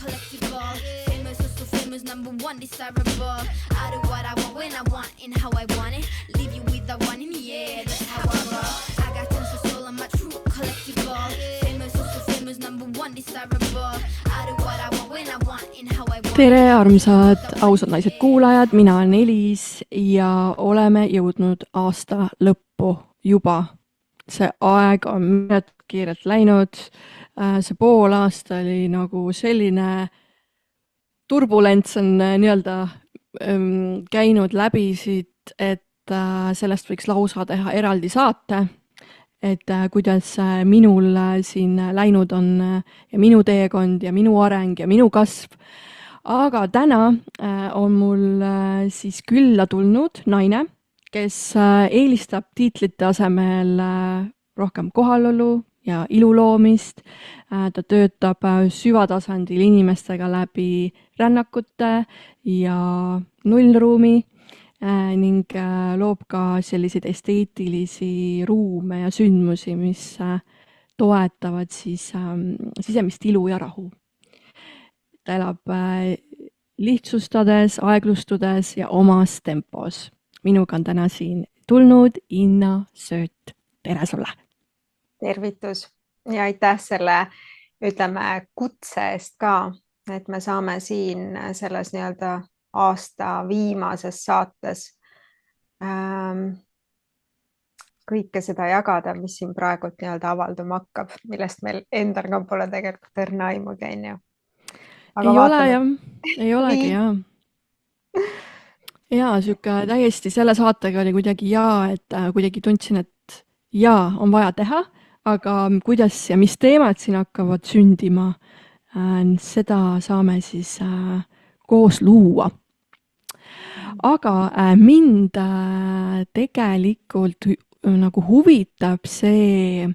collectible. Famous, also famous, number one, desirable. I do what I want, when I want, and how I want it. Leave you with the one in the air, that's how I roll. I got tons of soul, I'm a true collectible. Famous, also famous, number one, desirable. I do what I want, when I want, and how I want it. Tere, armsad ausad naised kuulajad, mina olen Elis ja oleme jõudnud aasta lõppu juba. See aeg on kiirelt läinud. See pool aasta oli nagu selline turbulents on nii-öelda käinud läbi siit, et sellest võiks lausa teha eraldi saate, et kuidas minul siin läinud on ja minu teekond ja minu areng ja minu kasv. Aga täna on mul siis külla tulnud naine, kes eelistab tiitlite asemel rohkem kohalolu ja iluloomist. Ta töötab süvatasandil inimestega läbi rännakute ja nullruumi ning loob ka selliseid esteetilisi ruume ja sündmusi, mis toetavad siis sisemist ilu ja rahu. Ta elab lihtsustades, aeglustudes ja omas tempos. Minuga on täna siin tulnud Inna Sööt. Tere sulle! Tervitus ja aitäh selle, ütleme, kutse eest ka, et me saame siin selles nii-öelda aasta viimases saates kõike seda jagada, mis siin praegult nii-öelda avalduma hakkab, millest meil endal ka pole tegelikult õrna aimugi, on ju. Ei olegi, jah. Jaa, siuke täiesti selle saatega oli kuidagi et kuidagi tundsin, et on vaja teha, aga kuidas ja mis teemad siin hakkavad sündima, seda saame siis koos luua. Aga mind tegelikult nagu huvitab see,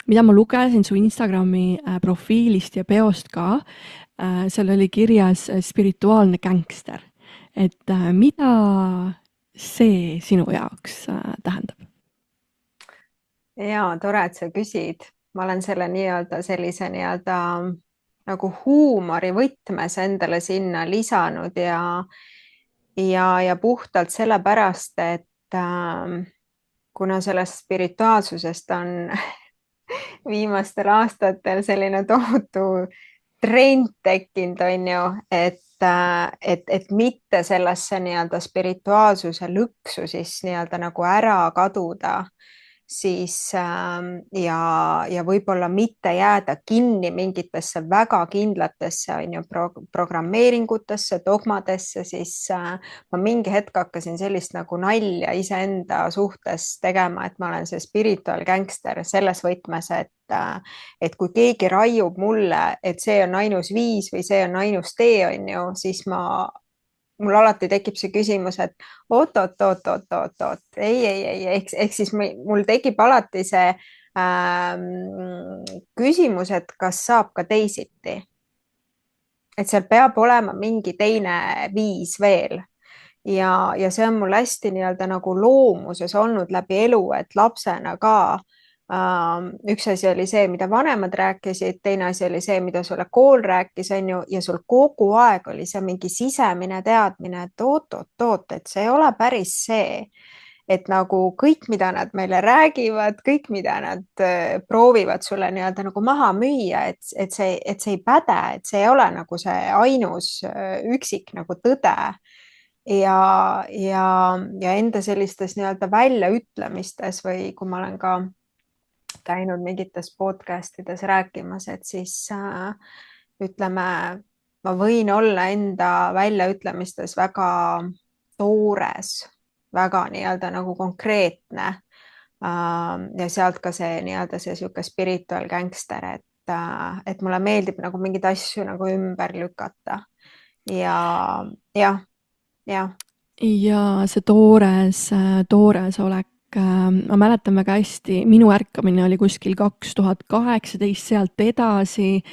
mida ma lugesin su Instagrami profiilist ja peost ka, seal oli kirjas spirituaalne gängster. Et mida see sinu jaoks tähendab? Jaa, tore, et sa küsid. Ma olen selle nii-öelda sellise nii-öelda nagu huumori võtmes endale sinna lisanud ja puhtalt sellepärast, et kuna sellest spirituaalsusest on viimastel aastatel selline tohutu trend tekkinud, on ju, et mitte sellesse nii-öelda spirituaalsuse lõksu siis nii-öelda nagu ära kaduda, siis ja võib-olla mitte jääda kinni mingitesse väga kindlatesse on ju, programmeeringutesse, dogmadesse, siis ma mingi hetk hakkasin sellist nagu nalja iseenda suhtes tegema, et ma olen see spiritual gangster selles võtmes, et kui keegi raiub mulle, et see on ainus viis või see on ainus tee, on ju, siis mul alati tekib see küsimus, et oot, ei, ehk siis mul tekib alati see küsimus, et kas saab ka teisiti. Et seal peab olema mingi teine viis veel. Ja see on mul hästi nii-öelda nagu loomuses olnud läbi elu, et lapsena ka üks asi oli see, mida vanemad rääkisid, teine asi oli see, mida sulle kool rääkis, on ju, ja sul kogu aeg oli see mingi sisemine teadmine, et oot, et see ei ole päris see, et nagu kõik, mida nad meile räägivad, kõik, mida nad proovivad sulle nii-öelda nagu maha müüa, et see ei päde, et see ei ole nagu see ainus üksik nagu tõde. Ja enda sellistes nii-öelda väljaütlemistes või kui ma olen ka käinud mingites podcastides rääkimas, et siis ütleme, ma võin olla enda väljaütlemistes väga toores, väga nii-öelda nagu konkreetne ja sealt ka see nii-öelda see siuke spiritual gangster, et mulle meeldib nagu mingeid asju nagu ümber lükata ja see toores olek. Ma mäletan väga hästi, minu ärkamine oli kuskil 2018, sealt edasi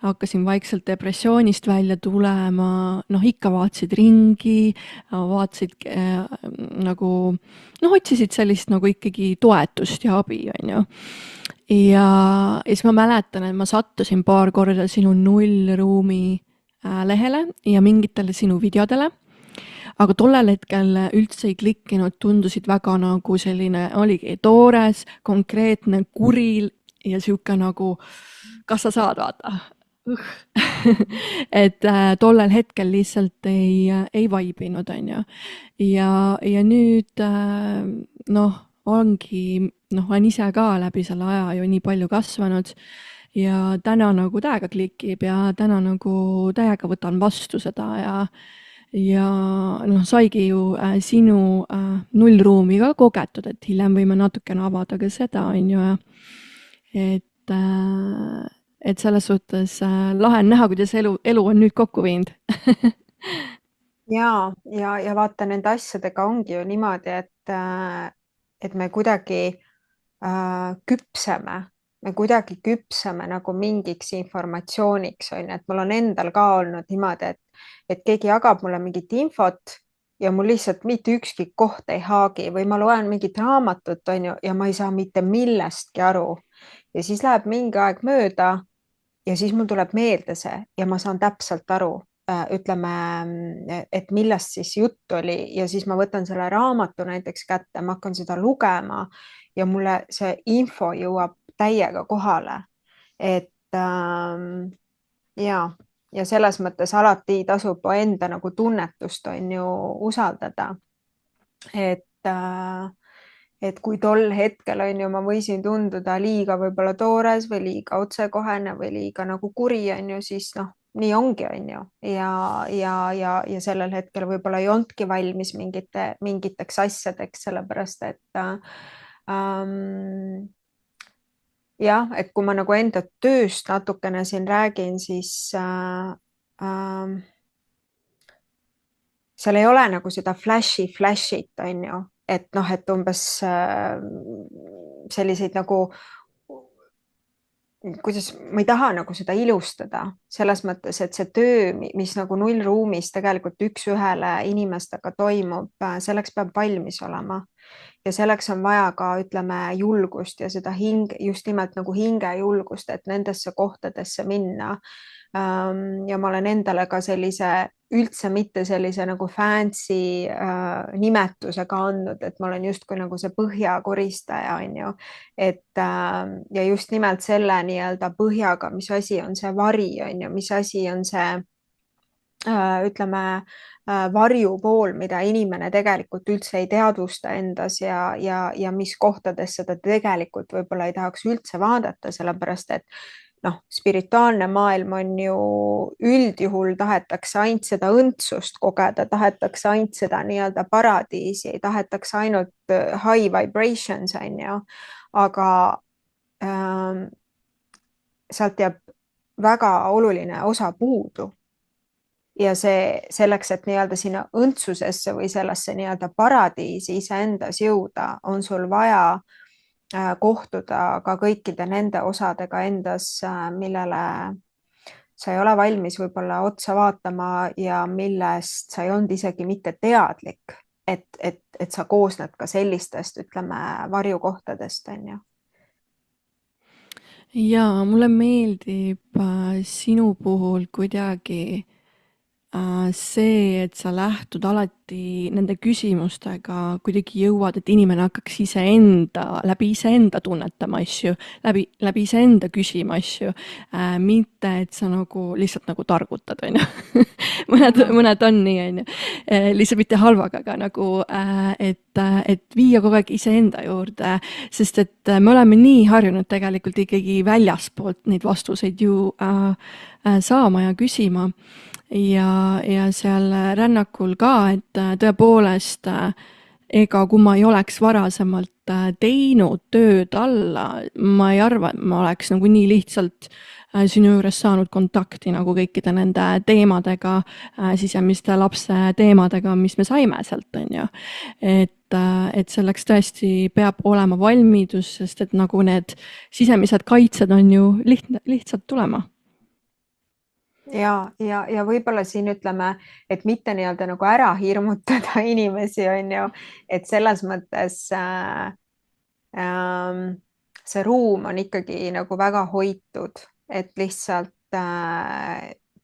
hakkasin vaikselt depressioonist välja tulema, ikka vaatasid ringi, vaatasid nagu, otsisid sellist nagu ikkagi toetust ja abi, on ju. Ja siis ma mäletan, et ma sattusin paar korda sinu nullruumi lehele ja mingitele sinu videodele, aga tollel hetkel üldse ei klikkinud, tundusid väga nagu selline, oligi toores, konkreetne, kuril ja sihuke nagu, kas sa saad vaata? et tollel hetkel lihtsalt ei vaibinud, on ju. ja nüüd noh, olen ise ka läbi selle aja ju nii palju kasvanud ja täna nagu täiega klikib ja täna nagu täiega võtan vastu seda ja noh, saigi ju sinu nullruumi ka kogetud, et hiljem võime natukene avada ka seda, on ju. Et selles suhtes lahe on näha, kuidas elu on nüüd kokku viinud. ja vaata, nende asjadega ongi ju niimoodi, et me kuidagi küpseme nagu mingiks informatsiooniks, on ju, et mul on endal ka olnud niimoodi, et keegi jagab mulle mingit infot ja mul lihtsalt mitte ükski koht ei haagi või ma loen mingit raamatut, on ju, ja ma ei saa mitte millestki aru. Ja siis läheb mingi aeg mööda ja siis mul tuleb meelde see ja ma saan täpselt aru, ütleme, et millest siis jutt oli ja siis ma võtan selle raamatu näiteks kätte, ma hakkan seda lugema ja mulle see info jõuab täiega kohale. Et ja selles mõttes alati tasub enda nagu tunnetust on ju usaldada. Et kui tol hetkel on ju, ma võisin tunduda liiga võib-olla toores või liiga otsekohene või liiga nagu kuri on ju, siis noh, nii ongi, on ju. Ja sellel hetkel võib-olla ei olnudki valmis mingiteks asjadeks, sellepärast et jah, et kui ma nagu enda tööst natukene siin räägin, siis seal ei ole nagu seda flash'it, on ju, et noh, et umbes selliseid nagu, kuidas, ma ei taha nagu seda ilustada selles mõttes, et see töö, mis nagu nullruumis tegelikult üks-ühele inimestega toimub, selleks peab valmis olema. Ja selleks on vaja ka, ütleme, julgust ja seda just nimelt nagu hingejulgust, et nendesse kohtadesse minna. Ja ma olen endale ka üldse mitte sellise nagu fancy nimetusega andnud, et ma olen justkui nagu see põhjakoristaja, on ju. Ja just nimelt selle nii-öelda põhjaga, mis asi on see vari, on ju, mis asi on see, ütleme, varjupool, mida inimene tegelikult üldse ei teadvusta endas ja mis kohtades seda tegelikult võib-olla ei tahaks üldse vaadata, sellepärast et noh, spirituaalne maailm on ju üldjuhul tahetakse ainult seda õndsust kogeda, tahetakse ainult seda nii-öelda paradiisi, tahetakse ainult high vibrations, on ju, aga sealt jääb väga oluline osa puudu. Ja selleks, et nii-öelda sinna õndsusesse või sellesse nii-öelda paradiisi iseendas jõuda, on sul vaja kohtuda ka kõikide nende osadega endas, millele sa ei ole valmis võib-olla otsa vaatama ja millest sa ei olnud isegi mitte teadlik, et sa koosned ka sellistest, ütleme, varjukohtadest, on ju. Ja mulle meeldib sinu puhul kuidagi see, et sa lähtud alati nende küsimustega, kuidagi jõuad, et inimene hakkaks läbi iseenda tunnetama asju, läbi iseenda küsima asju, mitte et sa nagu lihtsalt nagu targutad, on ju. mõned on nii, on ju. Lihtsalt mitte halvaga, aga nagu, et viia kogu aeg iseenda juurde, sest et me oleme nii harjunud tegelikult ikkagi väljaspoolt neid vastuseid ju saama ja küsima. Ja seal rännakul ka, et tõepoolest ega kui ma ei oleks varasemalt teinud tööd alla, ma ei arva, et ma oleks nagu nii lihtsalt sinu juures saanud kontakti nagu kõikide nende teemadega, sisemiste lapse teemadega, mis me saime sealt, on ju. Et selleks tõesti peab olema valmidus, sest et nagu need sisemised kaitsed on ju lihtsalt tulema. Ja võib-olla siin ütleme, et mitte nii-öelda nagu ära hirmutada inimesi, on ju, et selles mõttes see ruum on ikkagi nagu väga hoitud, et lihtsalt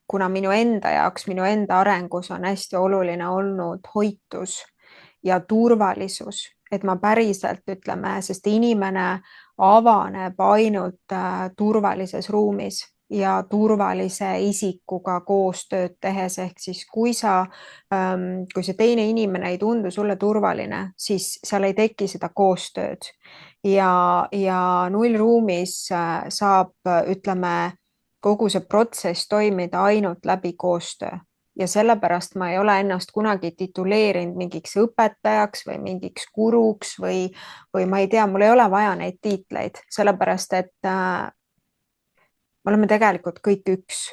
kuna minu enda jaoks, minu enda arengus on hästi oluline olnud hoitus ja turvalisus, et ma päriselt ütleme, sest inimene avaneb ainult turvalises ruumis ja turvalise isikuga koostööd tehes, ehk siis kui see teine inimene ei tundu sulle turvaline, siis seal ei teki seda koostööd ja nullruumis saab, ütleme, kogu see protsess toimida ainult läbi koostöö ja sellepärast ma ei ole ennast kunagi tituleerinud mingiks õpetajaks või mingiks guruks või ma ei tea, mul ei ole vaja neid tiitleid, sellepärast et me oleme tegelikult kõik üks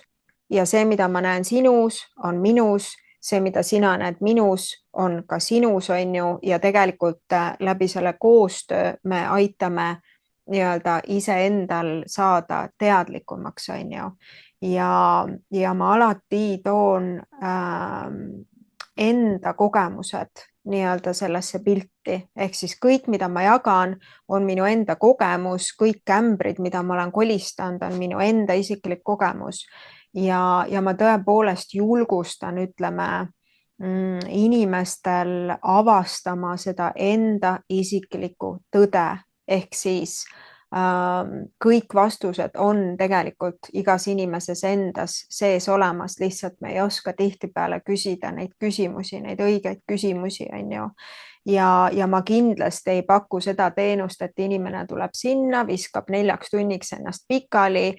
ja see, mida ma näen sinus, on minus, see, mida sina näed minus, on ka sinus, on ju, ja tegelikult läbi selle koostöö me aitame nii-öelda iseendal saada teadlikumaks, on ju. Ja ma alati toon enda kogemused nii-öelda sellesse pilti, ehk siis kõik, mida ma jagan, on minu enda kogemus, kõik ämbrid, mida ma olen kolistanud, on minu enda isiklik kogemus ja ma tõepoolest julgustan, ütleme, inimestel avastama seda enda isiklikku tõde, ehk siis kõik vastused on tegelikult igas inimeses endas sees olemas, lihtsalt me ei oska tihtipeale küsida neid küsimusi, neid õigeid küsimusi, on ju. Ja ma kindlasti ei paku seda teenust, et inimene tuleb sinna, viskab 4 tunniks ennast pikali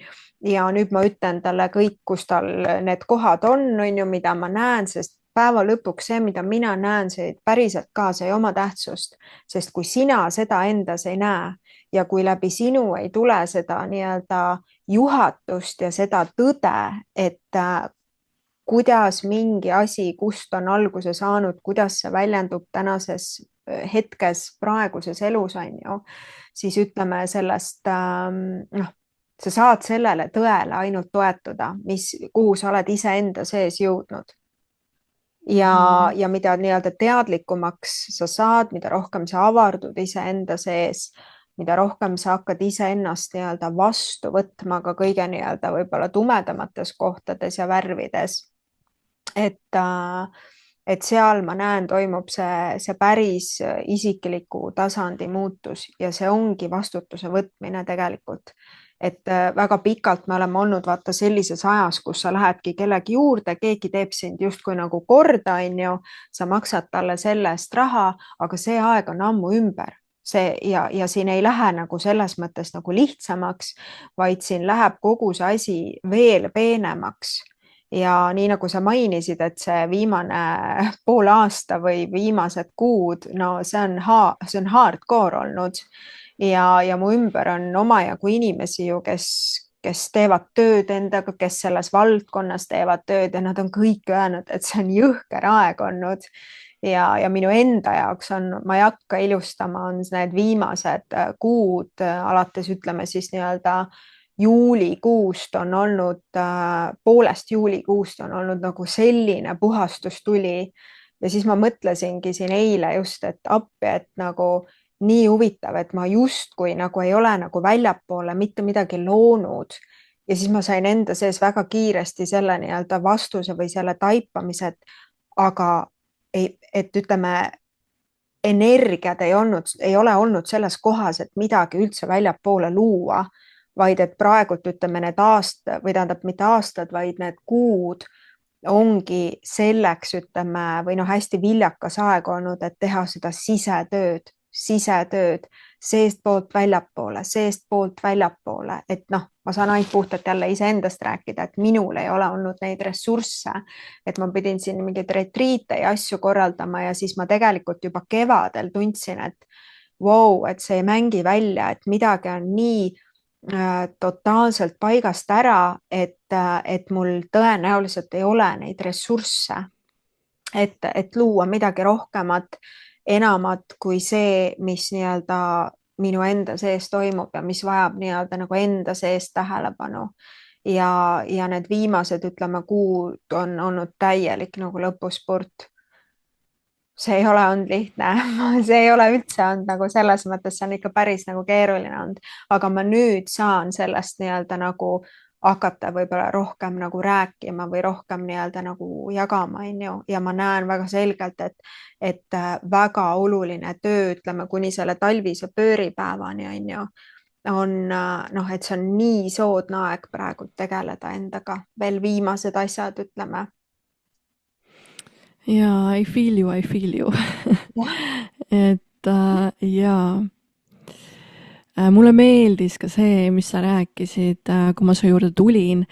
ja nüüd ma ütlen talle kõik, kus tal need kohad on ju, mida ma näen, sest päeva lõpuks see, mida mina näen, see päriselt ka, see ei oma tähtsust, sest kui sina seda endas ei näe ja kui läbi sinu ei tule seda nii-öelda juhatust ja seda tõde, et kuidas mingi asi, kust on alguse saanud, kuidas see väljendub tänases hetkes, praeguses elus, on ju, siis ütleme sellest, sa saad sellele tõele ainult toetuda, kuhu sa oled iseenda sees jõudnud. Ja mida nii-öelda teadlikumaks sa saad, mida rohkem sa avardud iseenda sees, mida rohkem sa hakkad iseennast nii-öelda vastu võtma ka kõige nii-öelda võib-olla tumedamates kohtades ja värvides. Et seal ma näen, toimub see päris isikliku tasandi muutus ja see ongi vastutuse võtmine tegelikult. Et väga pikalt me oleme olnud vaata sellises ajas, kus sa lähedki kellegi juurde, keegi teeb sind justkui nagu korda, on ju, sa maksad talle selle eest raha, aga see aeg on ammu ümber. Ja siin ei lähe nagu selles mõttes nagu lihtsamaks, vaid siin läheb kogu see asi veel peenemaks. Ja nii nagu sa mainisid, et see viimane pool aasta või viimased kuud, no see on hardcore olnud ja mu ümber on omajagu inimesi ju, kes teevad tööd endaga, kes selles valdkonnas teevad tööd ja nad on kõik öelnud, et see on jõhker aeg olnud. Ja minu enda jaoks on, ma ei hakka ilustama, on need viimased kuud, alates ütleme siis nii-öelda juulikuust on olnud, poolest juulikuust on olnud nagu selline puhastustuli ja siis ma mõtlesingi siin eile just, et appi, et nagu nii huvitav, et ma justkui nagu ei ole nagu väljapoole mitte midagi loonud ja siis ma sain enda sees väga kiiresti selle nii-öelda vastuse või selle taipamise, aga et ütleme, energiad ei ole olnud selles kohas, et midagi üldse väljapoole luua, vaid et praegult ütleme need aastad või tähendab mitte aastad, vaid need kuud ongi selleks ütleme või hästi viljakas aeg olnud, et teha seda sisetööd, seestpoolt väljapoole, et ma saan ainult puhtalt jälle iseendast rääkida, et minul ei ole olnud neid ressursse, et ma pidin siin mingeid retriite ja asju korraldama ja siis ma tegelikult juba kevadel tundsin, et vau, et see ei mängi välja, et midagi on nii totaalselt paigast ära, et mul tõenäoliselt ei ole neid ressursse, et luua midagi rohkemat, enamat kui see, mis nii-öelda minu enda sees toimub ja mis vajab nii-öelda nagu enda sees tähelepanu. Ja need viimased, ütleme, kuud on olnud täielik nagu lõpuspurt. See ei ole olnud lihtne, see ei ole üldse olnud nagu selles mõttes, see on ikka päris nagu keeruline olnud, aga ma nüüd saan sellest nii-öelda nagu hakata võib-olla rohkem nagu rääkima või rohkem nii-öelda nagu jagama, on ju, ja ma näen väga selgelt, et väga oluline töö, ütleme kuni selle talvise pööripäevani, on ju, on noh, et see on nii soodne aeg praegu tegeleda endaga, veel viimased asjad, ütleme. jaa, I feel you. et jaa. Mulle meeldis ka see, mis sa rääkisid, kui ma su juurde tulin,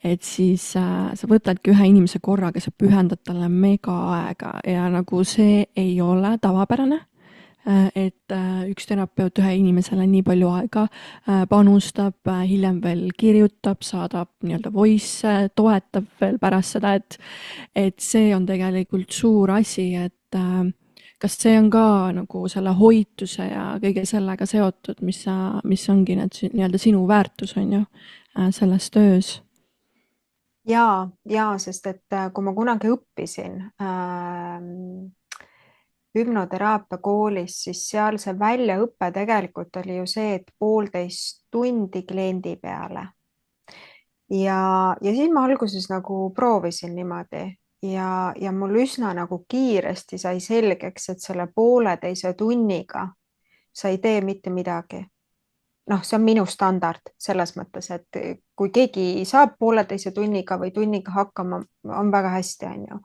et siis sa võtadki ühe inimese korraga, sa pühendad talle mega aega ja nagu see ei ole tavapärane, et üks terapeut ühe inimesele nii palju aega panustab, hiljem veel kirjutab, saadab nii-öelda voice, toetab veel pärast seda, et see on tegelikult suur asi, et kas see on ka nagu selle hoituse ja kõige sellega seotud, mis ongi need nii-öelda sinu väärtus, on ju, selles töös? ja, sest et kui ma kunagi õppisin hüpnoteraapia koolis, siis seal see väljaõpe tegelikult oli ju see, et 1,5 tundi kliendi peale. Ja siis ma alguses nagu proovisin niimoodi ja mul üsna nagu kiiresti sai selgeks, et selle 1,5 tunniga sa ei tee mitte midagi. Noh, see on minu standard selles mõttes, et kui keegi saab 1,5 tunniga või tunniga hakkama, on väga hästi, on ju.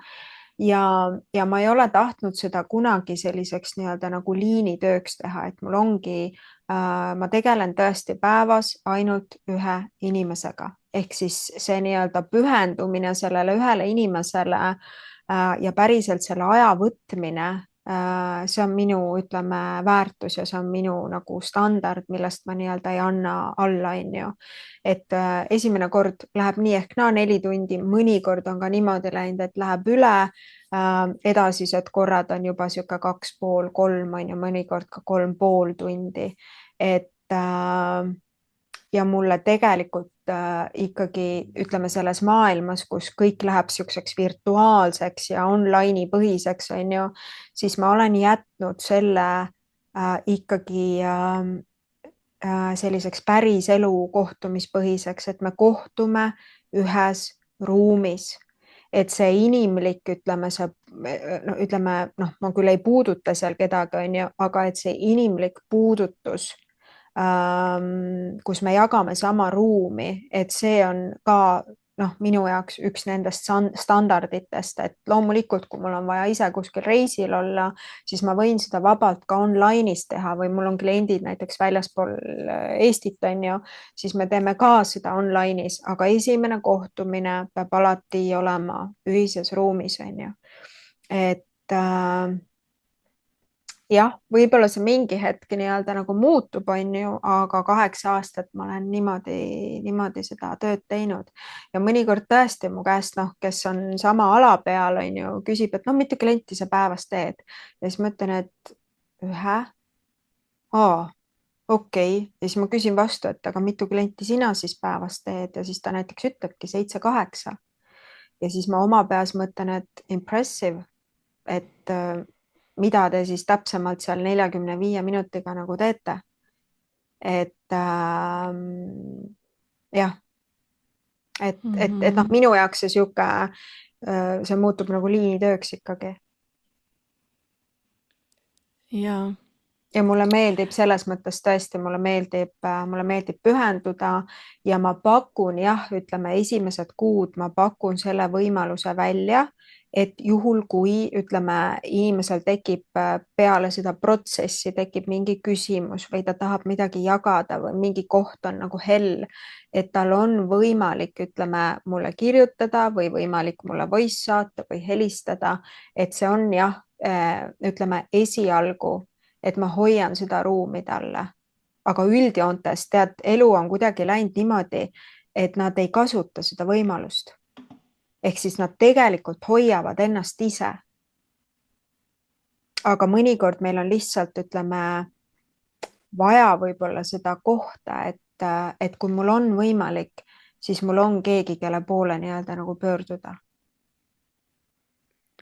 Ja ma ei ole tahtnud seda kunagi selliseks nii-öelda nagu liinitööks teha, et mul ongi, ma tegelen tõesti päevas ainult ühe inimesega, ehk siis see nii-öelda pühendumine sellele ühele inimesele ja päriselt selle aja võtmine, see on minu, ütleme, väärtus ja see on minu nagu standard, millest ma nii-öelda ei anna alla, on ju. Et esimene kord läheb nii ehk naa 4 tundi, mõnikord on ka niimoodi läinud, et läheb üle, edasised korrad on juba sihuke 2,5, 3, on ju, mõnikord ka 3,5 tundi. Et ja mulle tegelikult ikkagi, ütleme, selles maailmas, kus kõik läheb siukseks virtuaalseks ja online'i põhiseks, on ju, siis ma olen jätnud selle ikkagi selliseks päriselu kohtumispõhiseks, et me kohtume ühes ruumis, et see inimlik, ütleme, ma küll ei puuduta seal kedagi, on ju, aga et see inimlik puudutus, kus me jagame sama ruumi, et see on ka minu jaoks üks nendest standarditest, et loomulikult, kui mul on vaja ise kuskil reisil olla, siis ma võin seda vabalt ka online'is teha või mul on kliendid näiteks väljaspool Eestit, on ju, siis me teeme ka seda online'is, aga esimene kohtumine peab alati olema ühises ruumis, on ju. Et jah, võib-olla see mingi hetk nii-öelda nagu muutub, on ju, aga 8 aastat ma olen niimoodi seda tööd teinud ja mõnikord tõesti mu käest, kes on sama ala peal, on ju, küsib, et mitu klienti sa päevas teed ja siis ma ütlen, et ühe. Okei. Ja siis ma küsin vastu, et aga mitu klienti sina siis päevas teed ja siis ta näiteks ütlebki 7-8 ja siis ma oma peas mõtlen, et impressive, et mida te siis täpsemalt seal 45 minutiga nagu teete. Et jah, et minu jaoks see sihuke, see muutub nagu liinitööks ikkagi. Ja mulle meeldib selles mõttes tõesti, mulle meeldib pühenduda ja ma pakun, jah, ütleme esimesed kuud ma pakun selle võimaluse välja, et juhul, kui, ütleme, inimesel tekib peale seda protsessi, tekib mingi küsimus või ta tahab midagi jagada või mingi koht on nagu hell, et tal on võimalik, ütleme, mulle kirjutada või võimalik mulle voice saata või helistada, et see on jah, ütleme esialgu, et ma hoian seda ruumi talle. Aga üldjoontes, tead, elu on kuidagi läinud niimoodi, et nad ei kasuta seda võimalust. Ehk siis nad tegelikult hoiavad ennast ise. Aga mõnikord meil on lihtsalt, ütleme, vaja võib-olla seda kohta, et kui mul on võimalik, siis mul on keegi, kelle poole nii-öelda nagu pöörduda.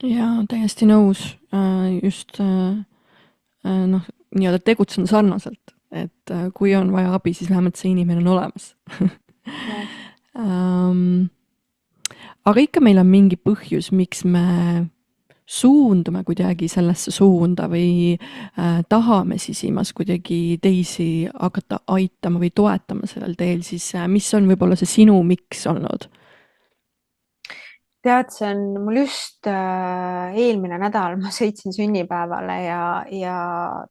Jaa, täiesti nõus. Just nii-öelda tegutsen sarnaselt, et kui on vaja abi, siis vähemalt see inimene on olemas. Aga ikka meil on mingi põhjus, miks me suundume kuidagi sellesse suunda või tahame sisimas kuidagi teisi hakata aitama või toetama sellel teel, siis mis on võib-olla see sinu miks olnud? Tead, see on mul just eelmine nädal, ma sõitsin sünnipäevale ja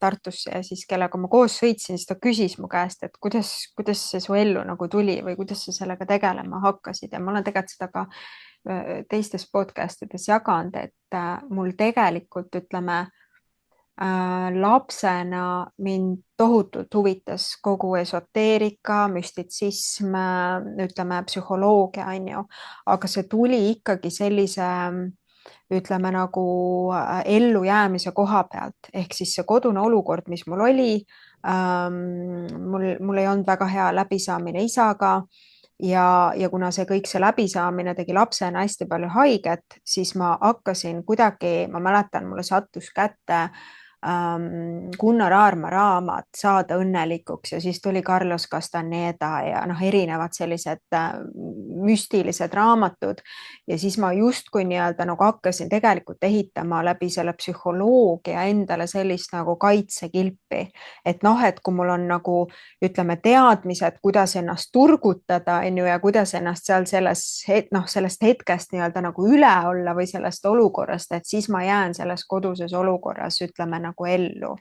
Tartusse ja siis kellega ma koos sõitsin, siis ta küsis mu käest, et kuidas see su ellu nagu tuli või kuidas sa sellega tegelema hakkasid ja ma olen tegelikult seda ka teistes podcastides jaganud, et mul tegelikult ütleme lapsena mind tohutult huvitas kogu esoteerika, müstitsism, ütleme psühholoogia, on ju, aga see tuli ikkagi sellise ütleme nagu ellujäämise koha pealt, ehk siis see kodune olukord, mis mul oli, mul ei olnud väga hea läbisaamine isaga ja kuna see kõik see läbisaamine tegi lapsena hästi palju haiget, siis ma hakkasin kuidagi, ma mäletan, mulle sattus kätte Gunnar Aarma raamat Saada õnnelikuks ja siis tuli Carlos Castaneda ja erinevad sellised müstilised raamatud ja siis ma justkui nii-öelda nagu hakkasin tegelikult ehitama läbi selle psühholoogia endale sellist nagu kaitsekilpi, et et kui mul on nagu ütleme teadmised, kuidas ennast turgutada, on ju, ja kuidas ennast seal sellest hetkest nii-öelda nagu üle olla või sellest olukorrast, et siis ma jään selles koduses olukorras ütleme nagu ellu.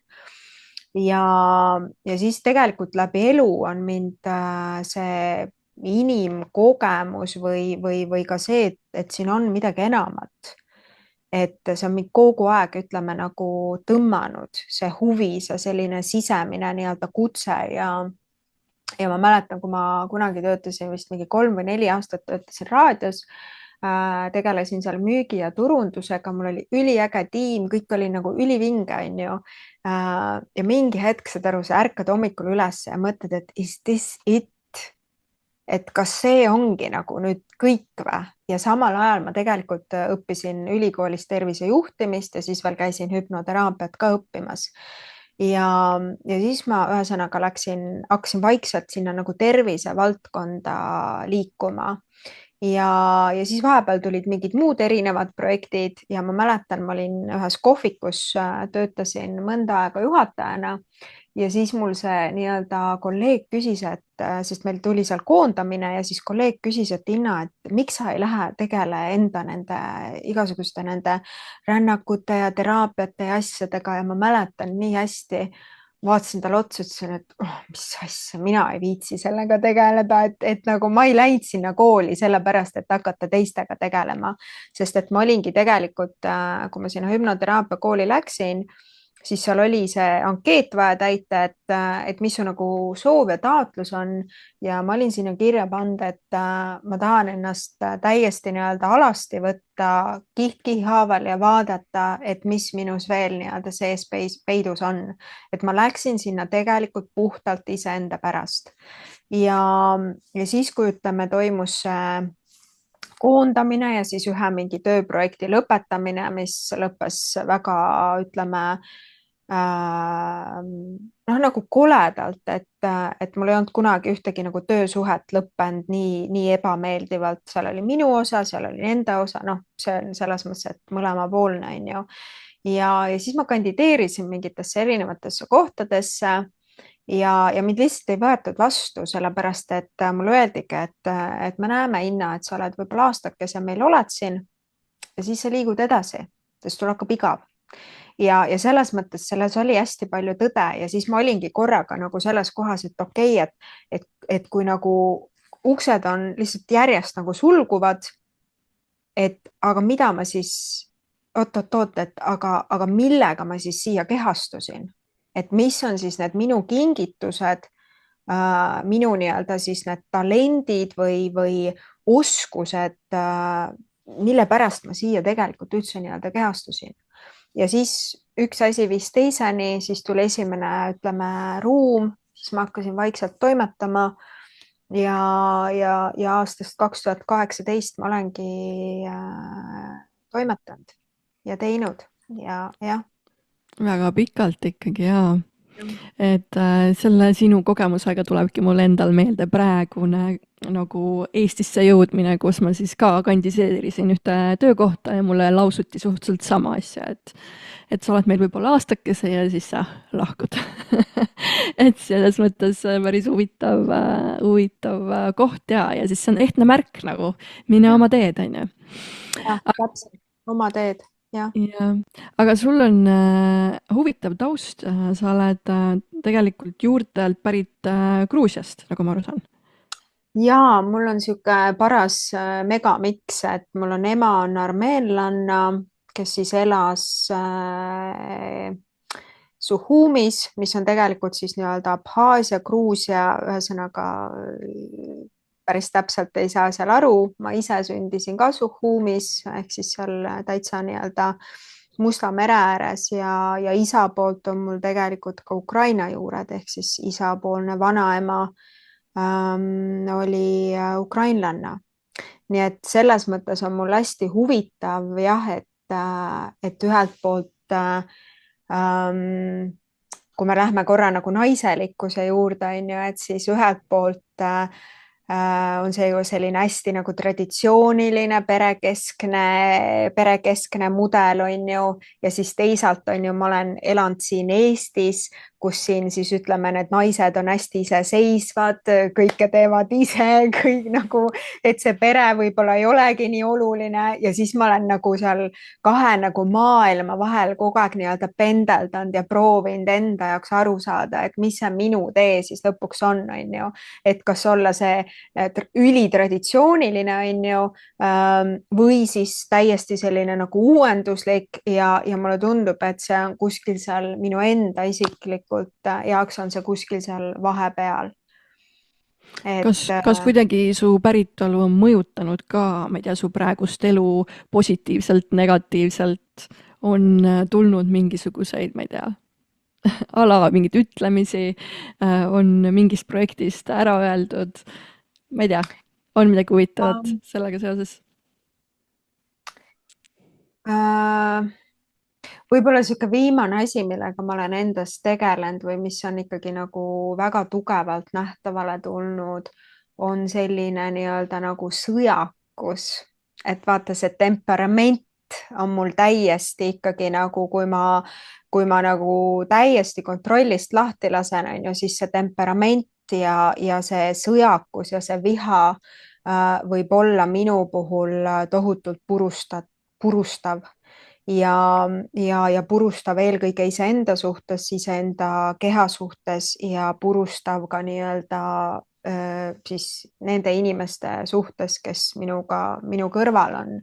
Ja siis tegelikult läbi elu on mind see inimkogemus või ka see, et siin on midagi enamat. Et see on mind kogu aeg, ütleme, nagu tõmmanud, see huvi, see selline sisemine nii-öelda kutse ja ma mäletan, kui ma kunagi töötasin vist mingi 3 või 4 aastat töötasin raadios, tegelesin seal müügi ja turundusega, mul oli üliäge tiim, kõik oli nagu ülivinge, on ju. Ja mingi hetk saad aru, sa ärkad hommikul üles ja mõtled, et is this it? Et kas see ongi nagu nüüd kõik või? Ja samal ajal ma tegelikult õppisin ülikoolis tervisejuhtimist ja siis veel käisin hüpnoteraapiat ka õppimas. Ja siis ma ühesõnaga hakkasin vaikselt sinna nagu tervisevaldkonda liikuma. Ja siis vahepeal tulid mingid muud erinevad projektid ja ma mäletan, ma olin ühes kohvikus, töötasin mõnda aega juhatajana ja siis mul see nii-öelda kolleeg küsis, sest meil tuli seal koondamine ja siis kolleeg küsis, et Inna, et miks sa ei lähe tegele enda nende igasuguste nende rännakute ja teraapiate ja asjadega ja ma mäletan nii hästi, vaatasin talle otsa, ütlesin, et mis asja, mina ei viitsi sellega tegeleda, et nagu ma ei läinud sinna kooli sellepärast, et hakata teistega tegelema, sest et ma olingi tegelikult, kui ma sinna hüpnoteraapia kooli läksin, siis seal oli see ankeet vaja täita, et mis su nagu soov ja taotlus on ja ma olin sinna kirja pannud, et ma tahan ennast täiesti nii-öelda alasti võtta kiht-kihi haaval ja vaadata, et mis minus veel nii-öelda sees peidus on. Et ma läksin sinna tegelikult puhtalt iseenda pärast. Ja siis, kui ütleme, toimus koondamine ja siis ühe mingi tööprojekti lõpetamine, mis lõppes väga, ütleme, nagu koledalt, et mul ei olnud kunagi ühtegi nagu töösuhet lõppenud nii ebameeldivalt, seal oli minu osa, seal oli nende osa, see on selles mõttes, et mõlemapoolne, on ju. Ja siis ma kandideerisin mingitesse erinevatesse kohtadesse ja mind lihtsalt ei võetud vastu, sellepärast et mulle öeldigi, et me näeme, Inna, et sa oled võib-olla aastakese meil oled siin ja siis sa liigud edasi, sest sul hakkab igav. Ja selles mõttes selles oli hästi palju tõde ja siis ma olingi korraga nagu selles kohas, et okei, et kui nagu uksed on lihtsalt järjest nagu sulguvad, aga mida ma siis, aga millega ma siis siia kehastusin, et mis on siis need minu kingitused, minu nii-öelda siis need talendid või oskused, mille pärast ma siia tegelikult üldse nii-öelda kehastusin. Ja siis üks asi viis teiseni, siis tuli esimene, ütleme, ruum, siis ma hakkasin vaikselt toimetama ja aastast 2018 ma olengi toimetanud ja teinud ja jah. Väga pikalt ikkagi, jaa. Et selle sinu kogemusega tulebki mul endal meelde praegune nagu Eestisse jõudmine, kus ma siis ka kandiseerisin ühte töökohta ja mulle lausuti suhteliselt sama asja, et sa oled meil võib-olla aastakese ja siis sa lahkud et selles mõttes päris huvitav koht ja siis see on ehtne märk nagu, mine oma teed, on ju. jah, täpselt, oma teed, jah. Ja, aga sul on huvitav taust, sa oled tegelikult juurtelt pärit Gruusiast, nagu ma aru saan. Jaa, mul on sihuke paras megamiks, et mul on ema on armeenlanna, kes siis elas Suhumis, mis on tegelikult siis nii-öelda Abhaasia, Gruusia, ühesõnaga päris täpselt ei saa seal aru. Ma ise sündisin ka Suhumis ehk siis seal täitsa nii-öelda Musta mere ääres ja isa poolt on mul tegelikult ka Ukraina juured ehk siis isapoolne vanaema oli ukrainlanna. Nii et selles mõttes on mul hästi huvitav jah, et ühelt poolt kui me lähme korra nagu naiselikkuse juurde, on ju, et siis ühelt poolt on see ju selline hästi nagu traditsiooniline perekeskne mudel, on ju, ja siis teisalt on ju, ma olen elanud siin Eestis, kus siin siis ütleme, need naised on hästi iseseisvad, kõike teevad ise, kõik nagu, et see pere võib-olla ei olegi nii oluline ja siis ma olen nagu seal kahe nagu maailma vahel kogu aeg nii-öelda pendeldanud ja proovinud enda jaoks aru saada, et mis see minu tee siis lõpuks on ju, et kas olla see ülitraditsiooniline on ju või siis täiesti selline nagu uuenduslik ja mulle tundub, et see on kuskil seal minu enda isiklikult jaoks on see kuskil seal vahepeal. Kas kuidagi su päritolu on mõjutanud ka, ma ei tea, su praegust elu positiivselt, negatiivselt, on tulnud mingisuguseid, ma ei tea, mingeid ütlemisi, on mingist projektist ära öeldud, ma ei tea, on midagi huvitavat sellega seoses? Võib-olla sihuke viimane asi, millega ma olen endas tegelenud või mis on ikkagi nagu väga tugevalt nähtavale tulnud, on selline nii-öelda nagu sõjakus, et vaata, see temperament on mul täiesti ikkagi nagu, kui ma nagu täiesti kontrollist lahti lasen, on ju, siis see temperament ja see sõjakus ja see viha võib olla minu puhul tohutult purustav ja purustav eelkõige iseenda suhtes, iseenda keha suhtes ja purustav ka nii-öelda siis nende inimeste suhtes, kes minu kõrval on.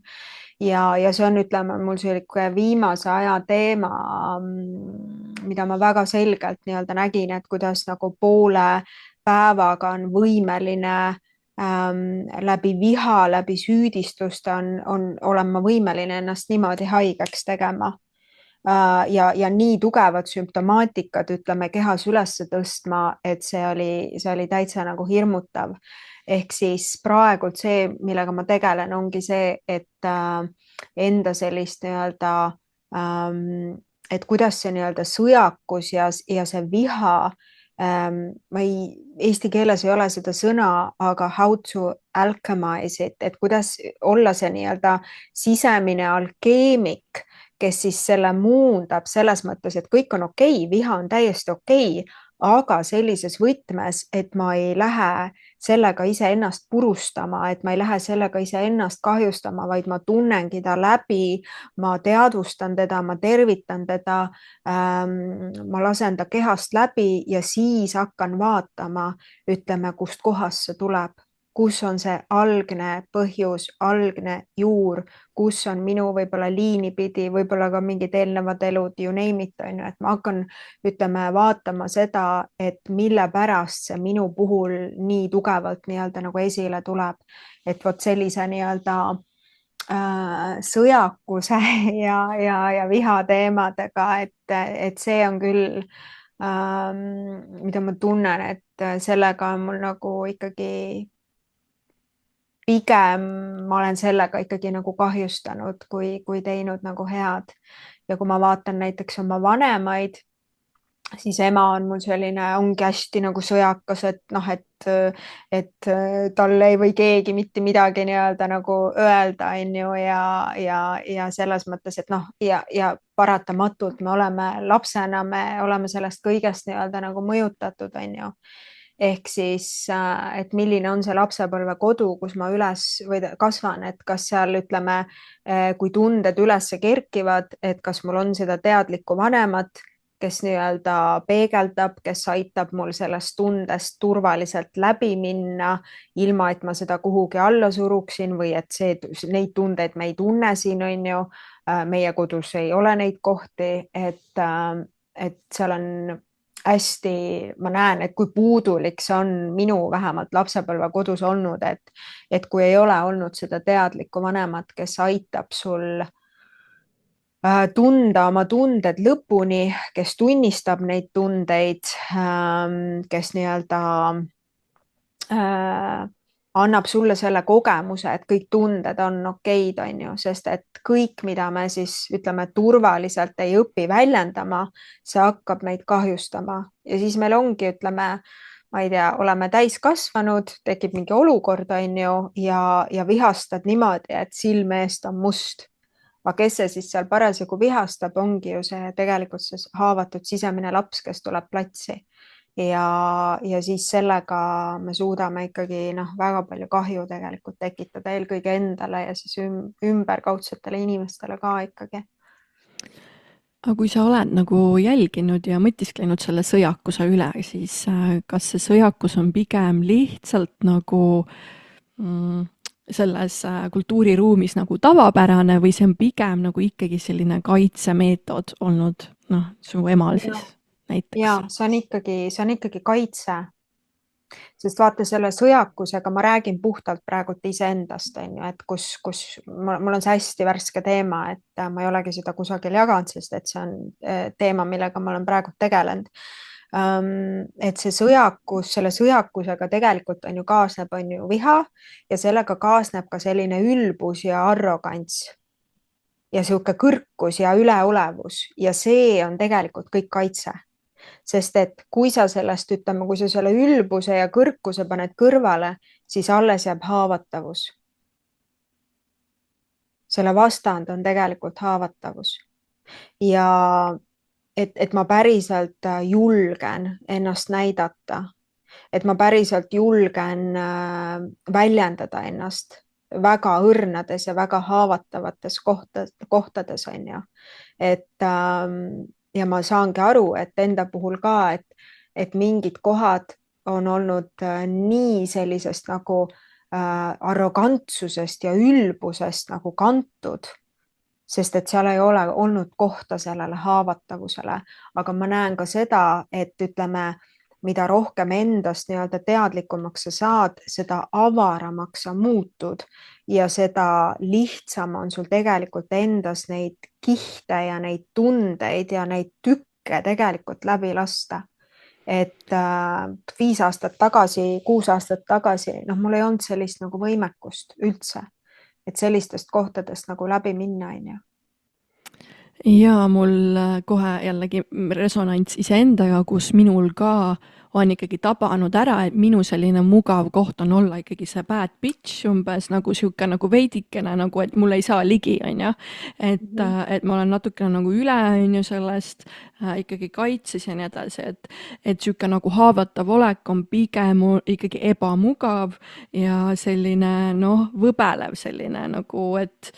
Ja see on, ütleme, mul selline viimase aja teema, mida ma väga selgelt nii-öelda nägin, et kuidas nagu poole päevaga on võimeline läbi viha, läbi süüdistuste olen ma võimeline ennast niimoodi haigeks tegema ja nii tugevad sümptomaatikad, ütleme, kehas üles tõstma, et see oli täitsa nagu hirmutav. Ehk siis praegult see, millega ma tegelen, ongi see, et enda sellist nii-öelda, et kuidas see nii-öelda sõjakus ja see viha, eesti keeles ei ole seda sõna, aga how to alchemize it, et kuidas olla see nii-öelda sisemine alkeemik, kes siis selle muundab selles mõttes, et kõik on okei, viha on täiesti okei, aga sellises võtmes, et ma ei lähe sellega iseennast purustama, et ma ei lähe sellega iseennast kahjustama, vaid ma tunnengi ta läbi, ma teadvustan teda, ma tervitan teda, ma lasen ta kehast läbi ja siis hakkan vaatama, ütleme, kust kohast see tuleb, kus on see algne põhjus, algne juur, kus on minu võib-olla liini pidi, võib-olla ka mingid eelnevad elud, you name it, on ju, et ma hakkan, ütleme, vaatama seda, et mille pärast see minu puhul nii tugevalt nii-öelda nagu esile tuleb. Et vot sellise nii-öelda sõjakuse ja viha teemadega, et see on küll, mida ma tunnen, et sellega on mul nagu ikkagi pigem ma olen sellega ikkagi nagu kahjustanud, kui teinud nagu head. Ja kui ma vaatan näiteks oma vanemaid, siis ema on mul selline, ongi hästi nagu sõjakas, et noh, et talle ei või keegi mitte midagi nii-öelda nagu öelda, on ju, ja selles mõttes, et noh, ja paratamatult me oleme lapsena, me oleme sellest kõigest nii-öelda nagu mõjutatud, on ju. Ehk siis, et milline on see lapsepõlvekodu, kus ma üles või kasvan, et kas seal ütleme, kui tunded üles kerkivad, et kas mul on seda teadlikku vanemat, kes nii-öelda peegeldab, kes aitab mul sellest tundest turvaliselt läbi minna, ilma et ma seda kuhugi alla suruksin või et neid tundeid me ei tunne siin, on ju. Meie kodus ei ole neid kohti, et seal on hästi, ma näen, et kui puudulik see on minu vähemalt lapsepõlvekodus olnud, et kui ei ole olnud seda teadlikku vanemat, kes aitab sul tunda oma tunded lõpuni, kes tunnistab neid tundeid, kes nii-öelda annab sulle selle kogemuse, et kõik tunded on okeid, on ju, sest et kõik, mida me siis ütleme turvaliselt ei õpi väljendama, see hakkab meid kahjustama ja siis meil ongi, ütleme, ma ei tea, oleme täiskasvanud, tekib mingi olukord, on ju, ja vihastad niimoodi, et silme eest on must. Aga kes see siis seal parasjagu vihastab, ongi ju see tegelikult see haavatud sisemine laps, kes tuleb platsi. Ja siis sellega me suudame ikkagi väga palju kahju tegelikult tekitada eelkõige endale ja siis ümberkaudsetele inimestele ka ikkagi. Aga kui sa oled nagu jälginud ja mõtisklenud selle sõjakuse üle, siis kas see sõjakus on pigem lihtsalt nagu selles kultuuriruumis nagu tavapärane või see on pigem nagu ikkagi selline kaitsemeetod olnud, su emal siis näiteks? Ja see on ikkagi kaitse. Sest vaata selle sõjakusega ma räägin puhtalt praegu iseendast, on ju, et kus mul on see hästi värske teema, et ma ei olegi seda kusagil jaganud, sest et see on teema, millega ma olen praegu tegelenud. Et see sõjakus, selle sõjakusega tegelikult on ju kaasneb on ju viha ja sellega kaasneb ka selline ülbus ja arrogants ja sihuke kõrkus ja üleolevus ja see on tegelikult kõik kaitse. Sest et kui sa sellest, ütleme, kui sa selle ülbuse ja kõrkuse paned kõrvale, siis alles jääb haavatavus. Selle vastand on tegelikult haavatavus. Ja et ma päriselt julgen ennast näidata, et ma päriselt julgen väljendada ennast väga õrnades ja väga haavatavates kohtades, on ju. Ja ma saangi aru, et enda puhul ka, et mingid kohad on olnud nii sellisest nagu arrogantsusest ja ülbusest nagu kantud, sest et seal ei ole olnud kohta sellele haavatavusele. Aga ma näen ka seda, et ütleme, mida rohkem endast nii-öelda teadlikumaks sa saad, seda avaramaks sa muutud ja seda lihtsam on sul tegelikult endas neid kihte ja neid tundeid ja neid tükke tegelikult läbi lasta. Et 5 aastat tagasi, 6 aastat tagasi, mul ei olnud sellist nagu võimekust üldse, et sellistest kohtadest nagu läbi minna, on ju. Ja mul kohe jällegi resonants iseendaga, kus minul ka on ikkagi tabanud ära, et minu selline mugav koht on olla ikkagi see bad bitch umbes nagu sihuke nagu veidikene nagu, et mul ei saa ligi, on ju. Et ma olen natukene nagu üle, on ju, sellest ikkagi kaitses ja nii edasi, et sihuke nagu haavatav olek on pigem ikkagi ebamugav ja selline võbelev selline nagu, et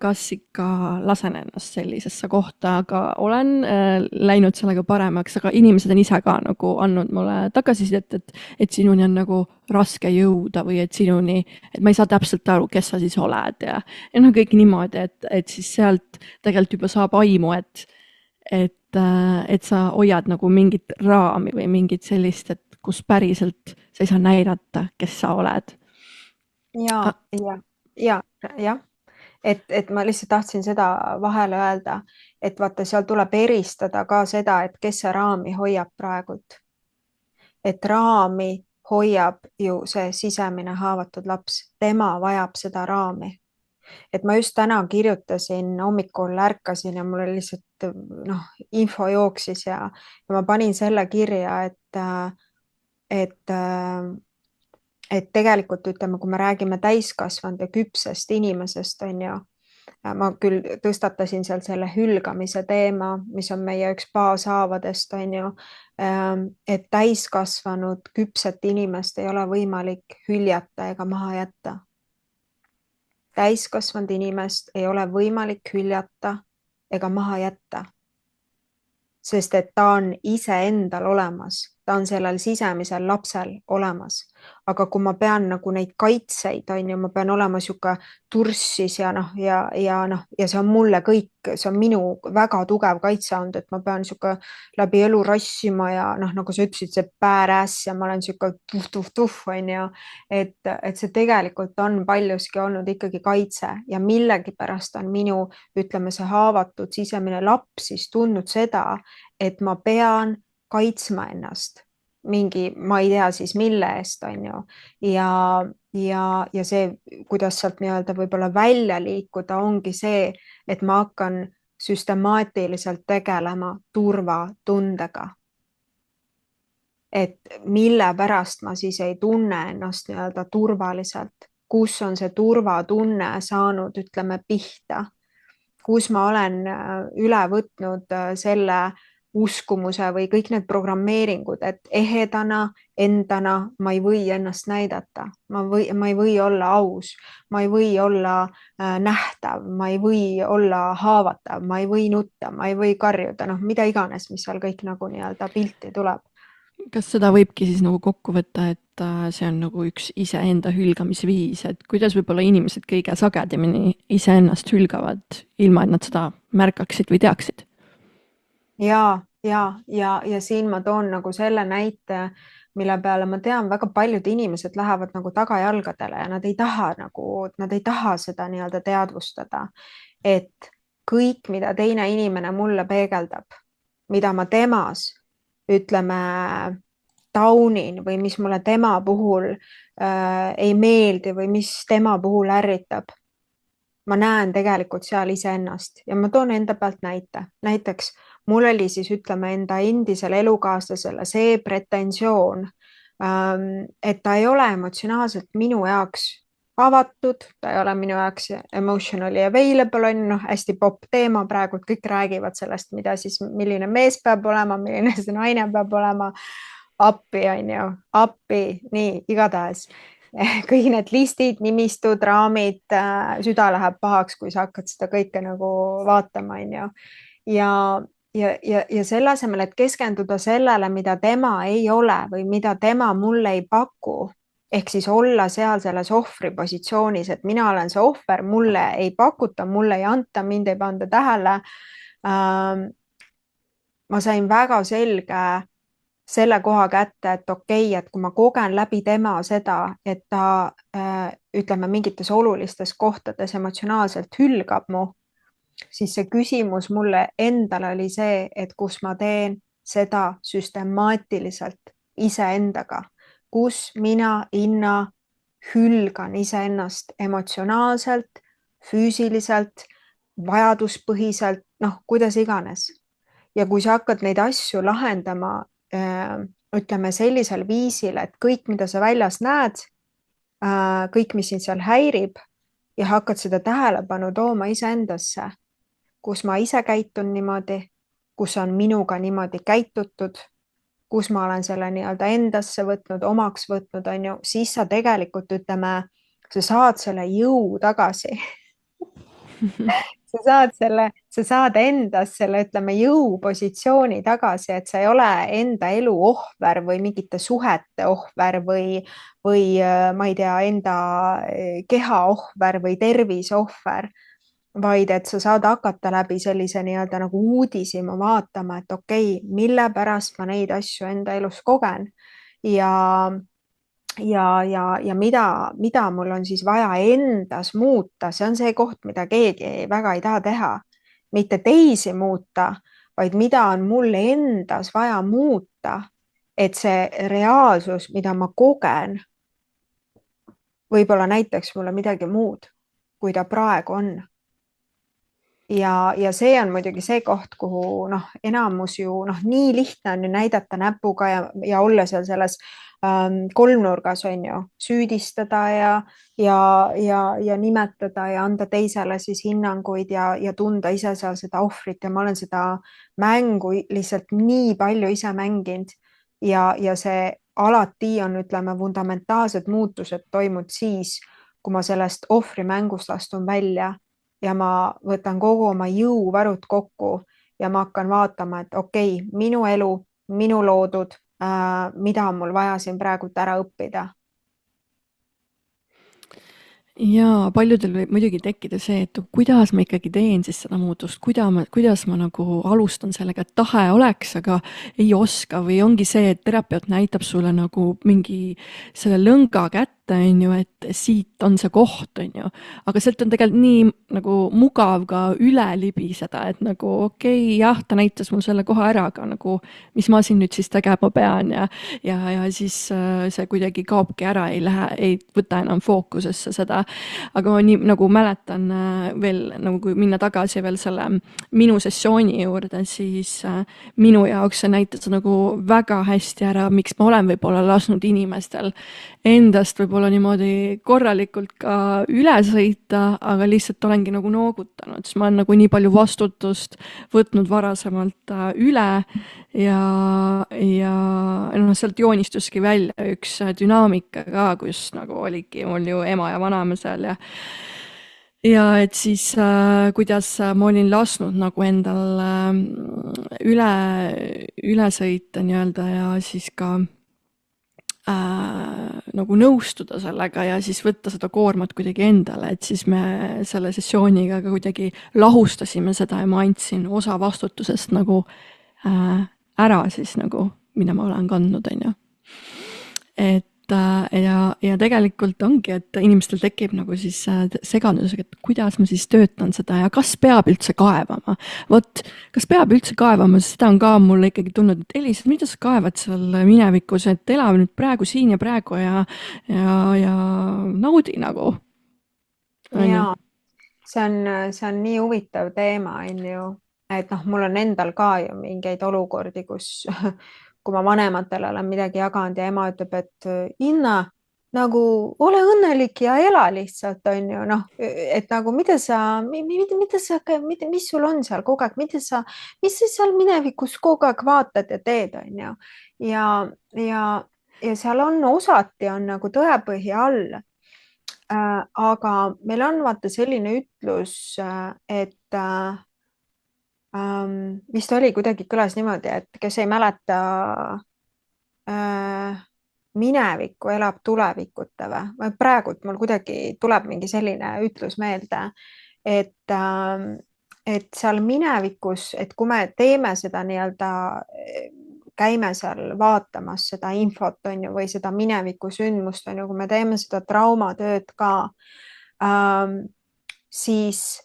kas ikka lasen ennast sellisesse kohta, aga olen läinud sellega paremaks, aga inimesed on ise ka nagu andnud mulle tagasisidet, et sinuni on nagu raske jõuda või et sinuni, et ma ei saa täpselt aru, kes sa siis oled ja kõik niimoodi, et siis sealt tegelikult juba saab aimu, et sa hoiad nagu mingit raami või mingit sellist, et kus päriselt sa ei saa näidata, kes sa oled. Ja. Et ma lihtsalt tahtsin seda vahele öelda, et vaata, seal tuleb eristada ka seda, et kes see raami hoiab praegult. Et raami hoiab ju see sisemine haavatud laps, tema vajab seda raami. et ma just täna kirjutasin, hommikul ärkasin ja mul oli lihtsalt info jooksis ja ma panin selle kirja, et et tegelikult ütleme, kui me räägime täiskasvanud ja küpsest inimesest, on ju, ma küll tõstatasin seal selle hülgamise teema, mis on meie üks baashaavadest, on ju, et täiskasvanud küpset inimest ei ole võimalik hüljata ega maha jätta. Täiskasvanud inimest ei ole võimalik hüljata ega maha jätta, sest et ta on iseendal olemas, ta on sellel sisemisel lapsel olemas. Aga kui ma pean nagu neid kaitseid, on ju, ma pean olema sihuke turssis ja ja see on mulle kõik, see on minu väga tugev kaitse olnud, et ma pean sihuke läbi elu rassima ja nagu sa ütlesid, see badass ja ma olen sihuke tuh-tuh-tuh, on ju, et see tegelikult on paljuski olnud ikkagi kaitse ja millegipärast on minu, ütleme, see haavatud sisemine laps siis tundnud seda, et ma pean kaitsma ennast mingi, ma ei tea siis mille eest, on ju. Ja see, kuidas sealt nii-öelda võib-olla välja liikuda, ongi see, et ma hakkan süstemaatiliselt tegelema turvatundega. Et mille pärast ma siis ei tunne ennast nii-öelda turvaliselt, kus on see turvatunne saanud, ütleme, pihta, kus ma olen üle võtnud selle uskumuse või kõik need programmeeringud, et ehedana, endana ma ei või ennast näidata, ma ei või olla aus, ma ei või olla nähtav, ma ei või olla haavatav, ma ei või nutta, ma ei või karjuda, mida iganes, mis seal kõik nagu nii-öelda pilti tuleb. Kas seda võibki siis nagu kokku võtta, et see on nagu üks iseenda hülgamisviis, et kuidas võib-olla inimesed kõige sagedamini iseennast hülgavad, ilma et nad seda märkaksid või teaksid? Ja siin ma toon nagu selle näite, mille peale ma tean, väga paljud inimesed lähevad nagu tagajalgadele ja nad ei taha seda nii-öelda teadvustada, et kõik, mida teine inimene mulle peegeldab, mida ma temas, ütleme, taunin või mis mulle tema puhul ei meeldi või mis tema puhul ärritab, ma näen tegelikult seal iseennast ja ma toon enda pealt näite. Näiteks mul oli siis, ütleme, enda endisele elukaaslasele see pretensioon, et ta ei ole emotsionaalselt minu jaoks avatud, ta ei ole minu jaoks emotionally available, on hästi popp teema praegu, kõik räägivad sellest, mida siis, milline mees peab olema, milline see naine peab olema, appi, on ju, appi, nii, igatahes. Kõik need listid, nimistud, raamid, süda läheb pahaks, kui sa hakkad seda kõike nagu vaatama, on ju. Ja selle asemel, et keskenduda sellele, mida tema ei ole või mida tema mulle ei paku, ehk siis olla seal selles ohvri positsioonis, et mina olen see ohver, mulle ei pakuta, mulle ei anta, mind ei panda tähele. Ma sain väga selge selle koha kätte, et okei, et kui ma kogen läbi tema seda, et ta ütleme mingites olulistes kohtades emotsionaalselt hülgab mu, siis see küsimus mulle endale oli see, et kus ma teen seda süstemaatiliselt iseendaga, kus mina hülgan iseennast emotsionaalselt, füüsiliselt, vajaduspõhiselt, kuidas iganes. Ja kui sa hakkad neid asju lahendama, ütleme sellisel viisil, et kõik, mida sa väljas näed, kõik, mis sind seal häirib ja hakkad seda tähelepanu tooma iseendasse, kus ma ise käitun niimoodi, kus on minuga niimoodi käitutud, kus ma olen selle nii-öelda endasse võtnud, omaks võtnud, on ju, siis sa tegelikult, ütleme, sa saad selle jõu tagasi. sa saad endas selle, ütleme, jõupositsiooni tagasi, et sa ei ole enda elu ohver või mingite suhete ohver või ma ei tea, enda keha ohver või tervise ohver, vaid et sa saad hakata läbi sellise nii-öelda nagu uudishimu vaatama, et okei, mille pärast ma neid asju enda elus kogen ja mida mul on siis vaja endas muuta, see on see koht, mida keegi väga ei taha teha, mitte teisi muuta, vaid mida on mul endas vaja muuta, et see reaalsus, mida ma kogen, võib-olla näitaks mulle midagi muud. kui ta praegu on. Ja see on muidugi see koht, kuhu enamus ju nii lihtne on ju näidata näpuga ja olla seal selles kolmnurgas on ju, süüdistada ja nimetada ja anda teisele siis hinnanguid ja tunda ise seal seda ohvrit ja ma olen seda mängu lihtsalt nii palju ise mänginud ja see alati on, ütleme, fundamentaalsed muutused toimunud siis, kui ma sellest ohvrimängust astun välja ja ma võtan kogu oma jõuvarud kokku ja ma hakkan vaatama, et okei, minu elu, minu loodud, mida on mul vaja siin praegult ära õppida. Ja paljudel võib muidugi tekkida see, et kuidas ma ikkagi teen siis seda muutust, kuidas ma nagu alustan sellega, et tahe oleks, aga ei oska või ongi see, et terapeut näitab sulle nagu mingi selle lõnga kätte, on ju, et siit on see koht, on ju. Aga sealt on tegelikult nii nagu mugav ka üle libiseda, et nagu okei, jah, ta näitas mul selle koha ära, aga nagu mis ma siin nüüd siis tegema pean ja siis see kuidagi kaobki ära, ei võta enam fookusesse seda. Aga ma nii nagu mäletan veel, nagu kui minna tagasi veel selle minu sessiooni juurde, siis minu jaoks see näitas nagu väga hästi ära, miks ma olen võib-olla lasknud inimestel endast võib-olla niimoodi korralikult ka üle sõita, aga lihtsalt olengi nagu noogutanud, siis ma olen nagu nii palju vastutust võtnud varasemalt üle ja sealt joonistuski välja üks dünaamika ka, kus nagu oligi mul ju ema ja vanaema seal ja et siis kuidas ma olin lasknud nagu endal üle sõita nii-öelda ja siis ka nagu nõustuda sellega ja siis võtta seda koormat kuidagi endale, et siis me selle sessiooniga ka kuidagi lahustasime seda ja ma andsin osa vastutusest nagu ära siis nagu, mida ma olen kandnud, on ju. Et ja tegelikult ongi, et inimestel tekib nagu siis segadus, et kuidas ma siis töötan seda ja kas peab üldse kaevama. Vot, kas peab üldse kaevama, seda on ka mulle ikkagi tulnud, et Elis, mida sa kaevad seal minevikus, et ela nüüd praegu siin ja praegu ja naudi nagu. Ja see on nii huvitav teema, on ju, et mul on endal ka ju mingeid olukordi, kus kui ma vanematele olen midagi jaganud ja ema ütleb, et Inna, nagu ole õnnelik ja ela lihtsalt, on ju, et nagu mis sul on seal kogu aeg, mis sa seal minevikus kogu aeg vaatad ja teed, on ju. Ja seal on osati on nagu tõepõhi all. Aga meil on vaata selline ütlus, et vist oli kuidagi kõlas niimoodi, et kes ei mäleta minevikku, elab tulevikute või praegult mul kuidagi tuleb mingi selline ütlus meelde, et seal minevikus, et kui me teeme seda nii-öelda, käime seal vaatamas seda infot, on ju, või seda mineviku sündmust, on ju, kui me teeme seda traumatööd ka, siis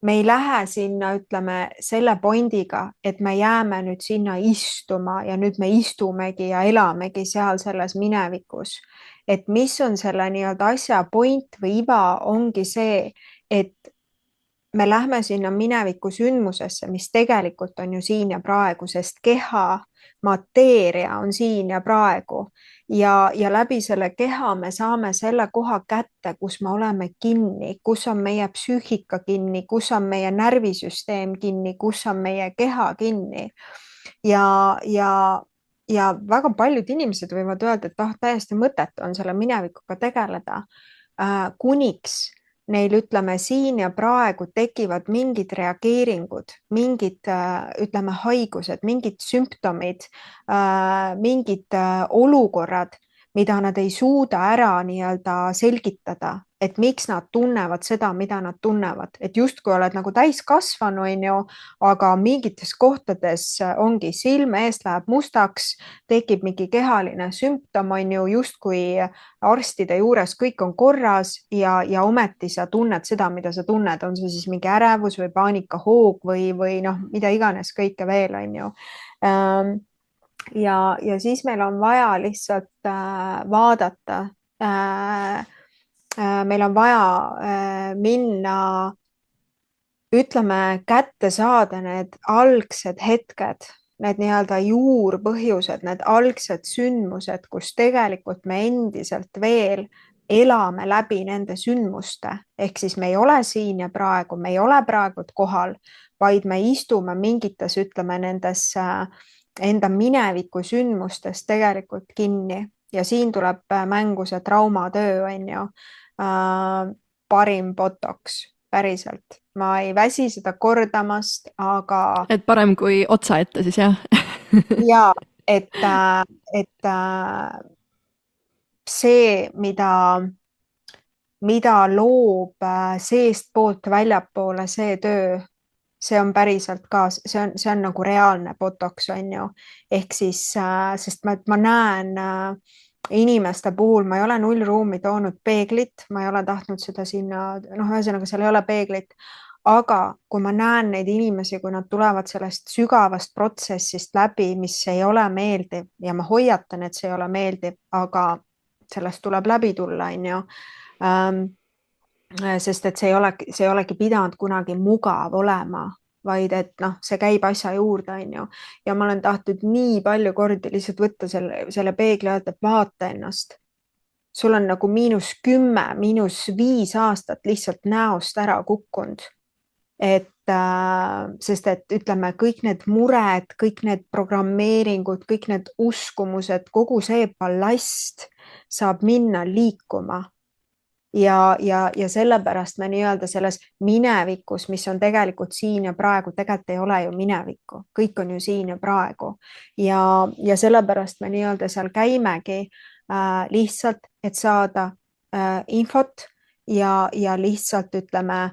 me ei lähe sinna, ütleme, selle pointiga, et me jääme nüüd sinna istuma ja nüüd me istumegi ja elamegi seal selles minevikus. Et mis on selle nii-öelda asja point või iva ongi see, et me lähme sinna mineviku sündmusesse, mis tegelikult on ju siin ja praegu, sest keha, mateeria on siin ja praegu. Ja läbi selle keha me saame selle koha kätte, kus me oleme kinni, kus on meie psüühika kinni, kus on meie närvisüsteem kinni, kus on meie keha kinni. Ja väga paljud inimesed võivad öelda, et täiesti mõttetu on selle minevikuga tegeleda, kuniks neil, ütleme, siin ja praegu tekivad mingid reageeringud, mingid, ütleme, haigused, mingid sümptomid, mingid olukorrad, mida nad ei suuda ära nii-öelda selgitada, et miks nad tunnevad seda, mida nad tunnevad, et justkui oled nagu täiskasvanu, on ju, aga mingites kohtades ongi silm eest läheb mustaks, tekib mingi kehaline sümptom, on ju, justkui arstide juures kõik on korras ja ometi sa tunned seda, mida sa tunned, on see siis mingi ärevus või paanikahoog või mida iganes kõike veel, on ju. Ja siis meil on vaja lihtsalt vaadata meil on vaja minna, ütleme, kätte saada need algsed hetked, need nii-öelda juurpõhjused, need algsed sündmused, kus tegelikult me endiselt veel elame läbi nende sündmuste, ehk siis me ei ole siin ja praegu, me ei ole praegu kohal, vaid me istume mingites, ütleme, nendes enda mineviku sündmustes tegelikult kinni ja siin tuleb mängu see traumatöö, on ju. Parim botox, päriselt. Ma ei väsi seda kordamast, aga et parem kui otsa ette siis, jah? ja, et see, mida loob seestpoolt väljapoole see töö, see on päriselt ka, see on nagu reaalne botox, on ju. Ehk siis, sest ma näen inimeste puhul, ma ei ole nullruumi toonud peeglit, ma ei ole tahtnud seda sinna, noh, ühesõnaga seal ei ole peeglit, aga kui ma näen neid inimesi, kui nad tulevad sellest sügavast protsessist läbi, mis ei ole meeldiv ja ma hoiatan, et see ei ole meeldiv, aga sellest tuleb läbi tulla, on ju. Sest et see ei olegi pidanud kunagi mugav olema, vaid et noh, see käib asja juurde, on ju. Ja ma olen tahtnud nii palju kordi lihtsalt võtta selle peegli alt, et vaata ennast. Sul on nagu -10, -5 aastat lihtsalt näost ära kukkunud. Sest et ütleme, kõik need mured, kõik need programmeeringud, kõik need uskumused, kogu see ballast saab minna liikuma. Ja sellepärast me nii-öelda selles minevikus, mis on tegelikult siin ja praegu, tegelikult ei ole ju minevikku, kõik on ju siin ja praegu. Ja sellepärast me nii-öelda seal käimegi lihtsalt, et saada infot ja lihtsalt ütleme,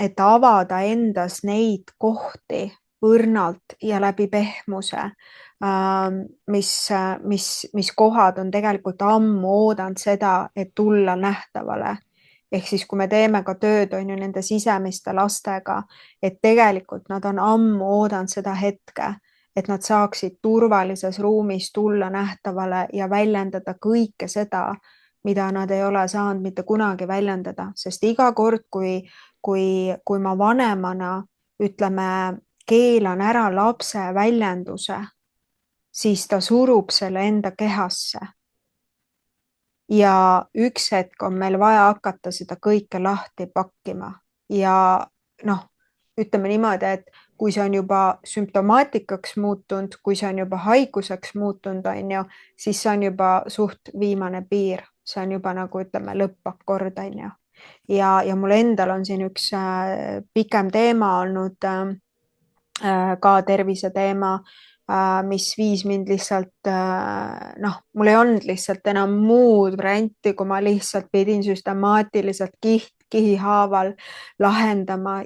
et avada endas neid kohti õrnalt ja läbi pehmuse, mis kohad on tegelikult ammu oodanud seda, et tulla nähtavale. Ehk siis, kui me teeme ka tööd, on ju, nende sisemiste lastega, et tegelikult nad on ammu oodanud seda hetke, et nad saaksid turvalises ruumis tulla nähtavale ja väljendada kõike seda, mida nad ei ole saanud mitte kunagi väljendada, sest iga kord, kui ma vanemana, ütleme, keelan ära lapse väljenduse, siis ta surub selle enda kehasse. Ja üks hetk on meil vaja hakata seda kõike lahti pakkima ja noh, ütleme niimoodi, et kui see on juba sümptomaatikaks muutunud, kui see on juba haiguseks muutunud, on ju, siis see on juba suht viimane piir, see on juba nagu ütleme lõppakord, on ju. Ja mul endal on siin üks pikem teema olnud, ka tervise teema, mis viis mind lihtsalt, noh, mul ei olnud lihtsalt enam muud varianti, kui ma lihtsalt pidin süstemaatiliselt kihi haaval lahendama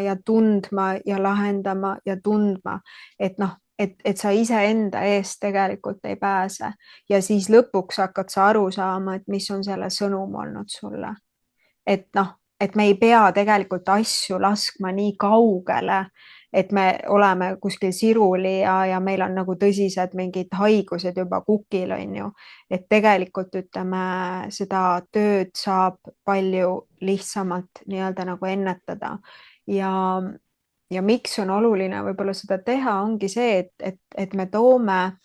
ja tundma ja lahendama ja tundma, et noh, et sa iseenda eest tegelikult ei pääse ja siis lõpuks hakkad sa aru saama, et mis on selle sõnum olnud sulle. Et noh, et me ei pea tegelikult asju laskma nii kaugele, et me oleme kuskil siruli ja meil on nagu tõsised mingid haigused juba kukil, on ju. Et tegelikult ütleme, seda tööd saab palju lihtsamalt nii-öelda nagu ennetada ja miks on oluline võib-olla seda teha, ongi see, et me toome,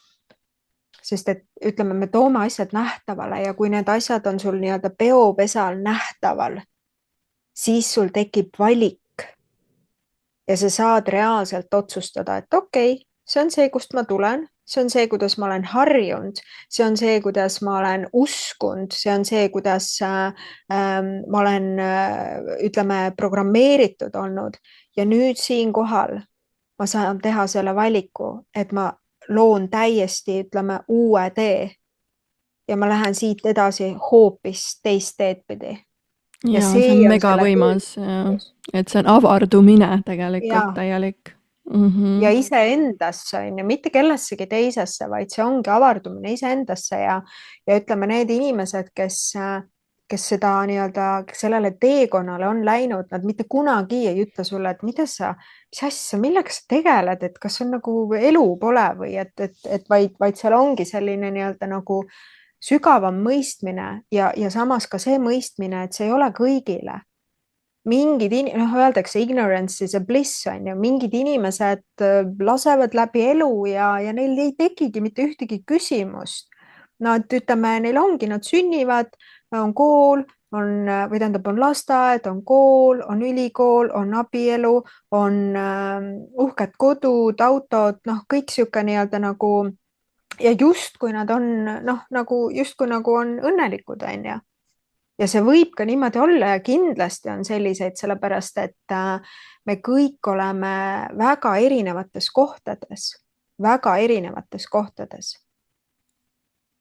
sest et ütleme, me toome asjad nähtavale ja kui need asjad on sul nii-öelda peopesal nähtaval, siis sul tekib valik ja sa saad reaalselt otsustada, et okei, see on see, kust ma tulen, see on see, kuidas ma olen harjunud, see on see, kuidas ma olen uskunud, see on see, kuidas ma olen, ütleme, programmeeritud olnud ja nüüd siinkohal ma saan teha selle valiku, et ma loon täiesti, ütleme, uue tee ja ma lähen siit edasi hoopis teist teed pidi. Ja see on mega võimas, et see on avardumine tegelikult täielik. Ja iseendasse, on ju, mitte kellessegi teisesse, vaid see ongi avardumine iseendasse ja ütleme, need inimesed, kes seda nii-öelda sellele teekonnale on läinud, nad mitte kunagi ei ütle sulle, et mis asja, millega sa tegeled, et kas on nagu elu pole või et vaid seal ongi selline nii-öelda nagu sügavam mõistmine ja samas ka see mõistmine, et see ei ole kõigile. Öeldakse ignorance is a bliss, on ju, mingid inimesed lasevad läbi elu ja neil ei tekigi mitte ühtegi küsimust. Nad, ütleme, neil ongi, nad sünnivad, on kool, on lasteaed, on kool, on ülikool, on abielu, on uhked kodud, autod, kõik sihuke nii-öelda nagu ja justkui nad on justkui on õnnelikud, on ju. Ja see võib ka niimoodi olla ja kindlasti on selliseid, sellepärast et me kõik oleme väga erinevates kohtades.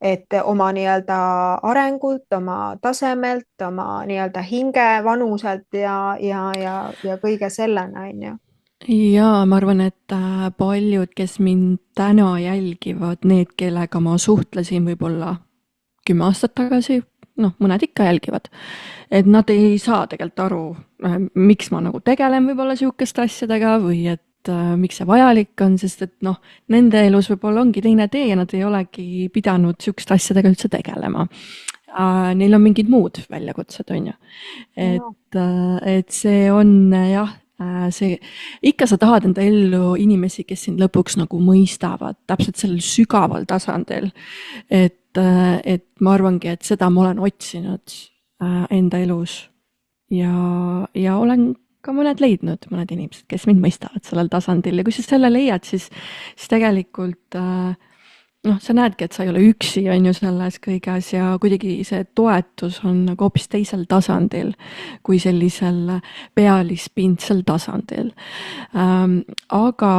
Et oma nii-öelda arengult, oma tasemelt, oma nii-öelda hinge vanuselt ja kõige sellena, on ju. Jaa, ma arvan, et paljud, kes mind täna jälgivad, need, kellega ma suhtlesin võib-olla 10 aastat tagasi, mõned ikka jälgivad, et nad ei saa tegelikult aru, miks ma nagu tegelen võib-olla sihukeste asjadega või et miks see vajalik on, sest et nende elus võib-olla ongi teine tee ja nad ei olegi pidanud sihukeste asjadega üldse tegelema. Neil on mingid muud väljakutsed, on ju. Et see on jah, see, ikka sa tahad enda ellu inimesi, kes sind lõpuks nagu mõistavad täpselt sellel sügaval tasandil, et ma arvangi, et seda ma olen otsinud enda elus ja olen ka mõned leidnud, mõned inimesed, kes mind mõistavad sellel tasandil ja kui sa selle leiad, siis tegelikult sa näedki, et sa ei ole üksi, on ju, selles kõiges ja kuidagi see toetus on nagu hoopis teisel tasandil kui sellisel pealispindsel tasandil. Aga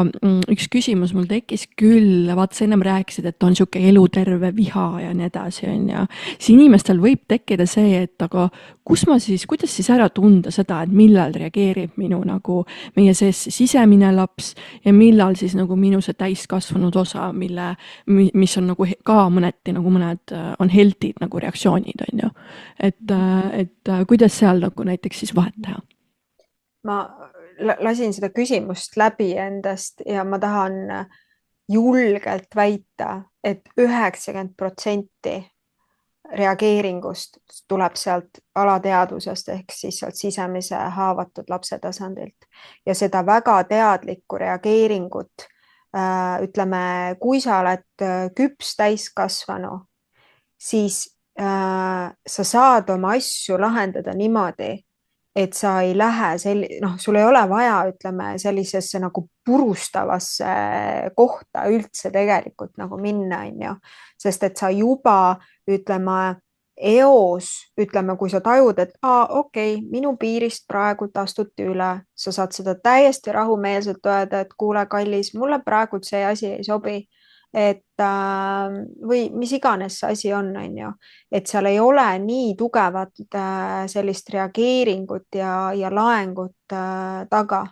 üks küsimus mul tekkis küll, vaata sa ennem rääkisid, et on sihuke eluterve viha ja nii edasi, on ju. Siis inimestel võib tekkida see, et aga kuidas siis ära tunda seda, et millal reageerib minu nagu meie sees sisemine laps ja millal siis nagu minu see täiskasvanud osa, mis on nagu ka mõneti nagu mõned on heldid nagu reaktsioonid, on ju. Et kuidas seal nagu näiteks siis vahet teha? Ma lasin seda küsimust läbi endast ja ma tahan julgelt väita, et 90% reageeringust tuleb sealt alateadvusest ehk siis sealt sisemise haavatud lapse tasandilt ja seda väga teadlikku reageeringut ütleme, kui sa oled küps täiskasvanu, siis sa saad oma asju lahendada niimoodi, et sa ei lähe sul ei ole vaja, ütleme, sellisesse nagu purustavasse kohta üldse tegelikult nagu minna, on ju, sest et sa juba, ütleme, eos, ütleme, kui sa tajud, et okei, minu piirist praegu astuti üle, sa saad seda täiesti rahumeelselt öelda, et kuule, kallis, mulle praegu see asi ei sobi, et või mis iganes see asi on ju, et seal ei ole nii tugevat sellist reageeringut ja laengut taga.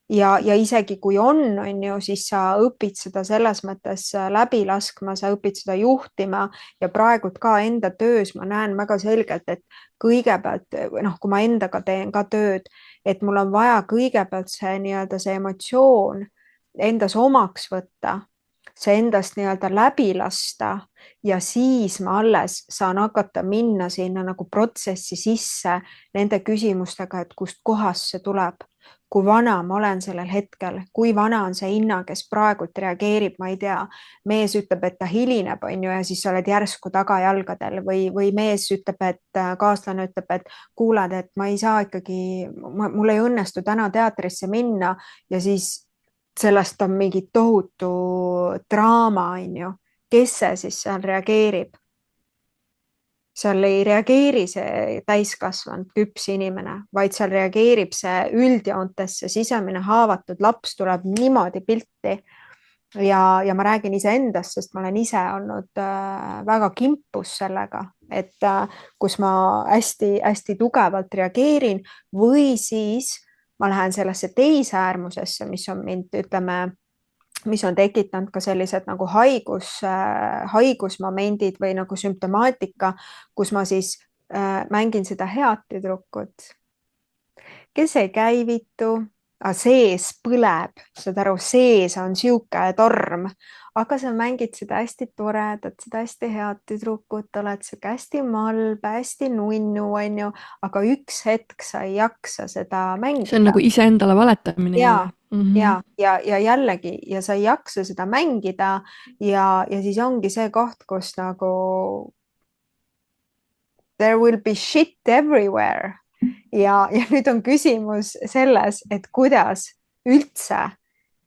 Ja isegi kui on ju, siis sa õpid seda selles mõttes läbi laskma, sa õpid seda juhtima ja praegu ka enda töös ma näen väga selgelt, et kõigepealt, kui ma endaga teen ka tööd, et mul on vaja kõigepealt see nii-öelda see emotsioon endas omaks võtta, see endast nii-öelda läbi lasta ja siis ma alles saan hakata minna sinna nagu protsessi sisse nende küsimustega, et kust kohast see tuleb. Kui vana ma olen sellel hetkel, kui vana on see hinna, kes praegu reageerib, ma ei tea, mees ütleb, et ta hilineb, on ju, ja siis sa oled järsku tagajalgadel või mees ütleb, et kaaslane ütleb, et kuuled, et ma ei saa ikkagi, mul ei õnnestu täna teatrisse minna ja siis sellest on mingi tohutu draama, on ju, kes see siis seal reageerib? Seal ei reageeri see täiskasvanud küps inimene, vaid seal reageerib see üldjoontes, see sisemine haavatud laps tuleb niimoodi pilti ja ma räägin iseendast, sest ma olen ise olnud väga kimpus sellega, et kus ma hästi tugevalt reageerin või siis ma lähen sellesse teise äärmusesse, mis on mind, ütleme, mis on tekitanud ka sellised nagu haigusmomendid või nagu sümptomaatika, kus ma siis mängin seda head tüdrukut, kes ei käivitu, aga sees põleb, saad aru, sees on sihuke torm, aga sa mängid seda hästi toredat, seda hästi head tüdrukut, oled sihuke hästi malbe, hästi nunnu, onju, aga üks hetk sa ei jaksa seda see on mängida. nagu iseendale valetamine jälle. Ja jällegi, ja sa ei jaksa seda mängida ja siis ongi see koht, kus nagu there will be shit everywhere. Ja nüüd on küsimus selles, et kuidas üldse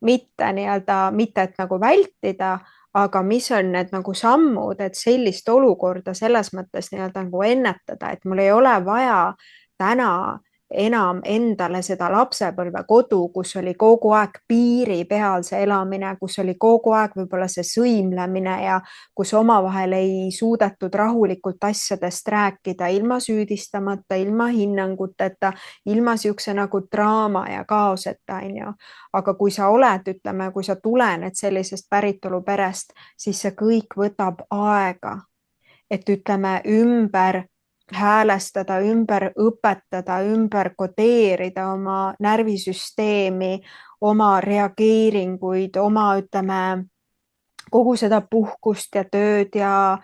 mitte nii-öelda, mitte et nagu vältida, aga mis on need nagu sammud, et sellist olukorda selles mõttes nii-öelda nagu ennetada, et mul ei ole vaja täna enam endale seda lapsepõlvekodu, kus oli kogu aeg piiri peal see elamine, kus oli kogu aeg võib-olla see sõimlemine ja kus omavahel ei suudetud rahulikult asjadest rääkida ilma süüdistamata, ilma hinnanguteta, ilma siukse nagu draama ja kaoseta, onju. Aga kui sa oled, ütleme, kui sa tulened sellisest päritoluperest, siis see kõik võtab aega, et ütleme ümber häälestada, ümber õpetada, ümber kodeerida oma närvisüsteemi, oma reageeringuid, oma, ütleme, kogu seda puhkust ja tööd ja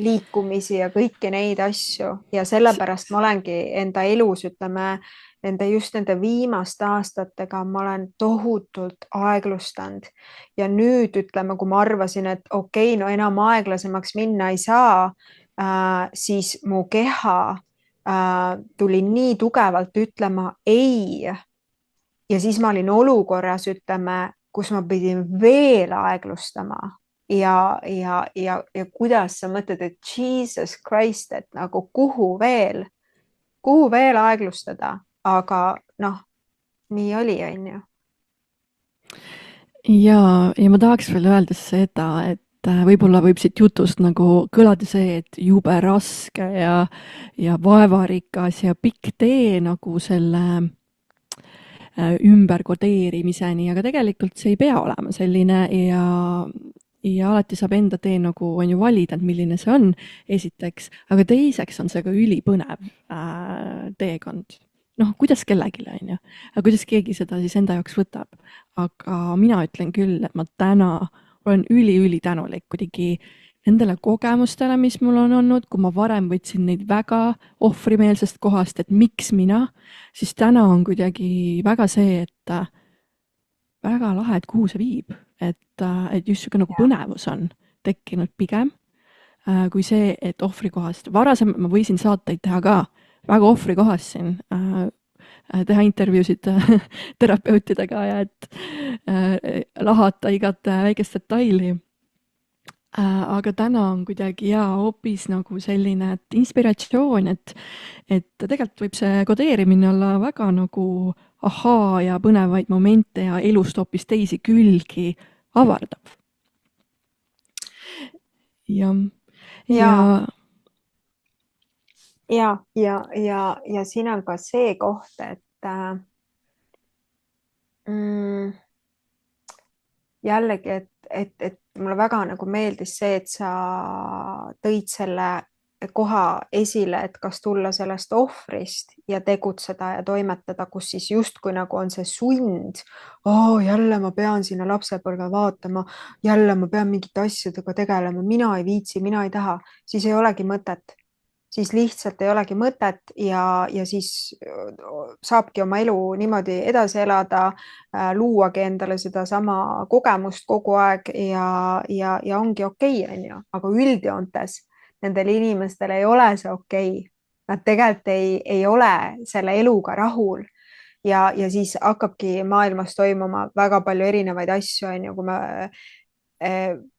liikumisi ja kõiki neid asju. Ja sellepärast ma olengi enda elus, ütleme, just nende viimaste aastatega ma olen tohutult aeglustanud. Ja nüüd, ütleme, kui ma arvasin, et okei, no enam aeglasemaks minna ei saa, siis mu keha tuli nii tugevalt ütlema ei. Ja siis ma olin olukorras, ütleme, kus ma pidin veel aeglustama ja kuidas sa mõtled, et Jesus Christ, et nagu kuhu veel aeglustada, aga noh, nii oli, onju. ja ma tahaks veel öelda seda, et võib-olla võib siit jutust nagu kõlada see, et jube raske ja vaevarikas ja pikk tee nagu selle ümberkodeerimiseni, aga tegelikult see ei pea olema selline ja alati saab enda tee nagu on ju valida, et milline see on, esiteks, aga teiseks on see ka ülipõnev teekond. Noh, kuidas kellelegi, on ju, aga kuidas keegi seda siis enda jaoks võtab. Aga mina ütlen küll, et ma täna olen üli tänulik kuidagi nendele kogemustele, mis mul on olnud, kui ma varem võtsin neid väga ohvrimeelsest kohast, et miks mina, siis täna on kuidagi väga see, et väga lahe, et kuhu see viib, et just siuke nagu põnevus on tekkinud pigem kui see, et ohvrikohast. Varasem ma võisin saateid teha ka väga ohvrikohast siin, teha intervjuusid terapeutidega ja et lahata igat väikest detaili. Aga täna on kuidagi hoopis nagu selline inspiratsioon, et tegelikult võib see kodeerimine olla väga nagu ahaa ja põnevaid momente ja elust hoopis teisi külgi avardab. Ja siin on ka see koht, et jällegi, et mulle väga nagu meeldis see, et sa tõid selle koha esile, et kas tulla sellest ohvrist ja tegutseda ja toimetada, kus siis justkui nagu on see sund. Jälle ma pean sinna lapsepõlve vaatama, jälle ma pean mingite asjadega tegelema, mina ei viitsi, mina ei taha, siis ei olegi mõtet. Siis lihtsalt ei olegi mõtet ja siis saabki oma elu niimoodi edasi elada, luuagi endale seda sama kogemust kogu aeg ja ongi okei, onju. Aga üldjoontes nendel inimestel ei ole see okei. Nad tegelikult ei ole selle eluga rahul ja siis hakkabki maailmas toimuma väga palju erinevaid asju, onju, kui me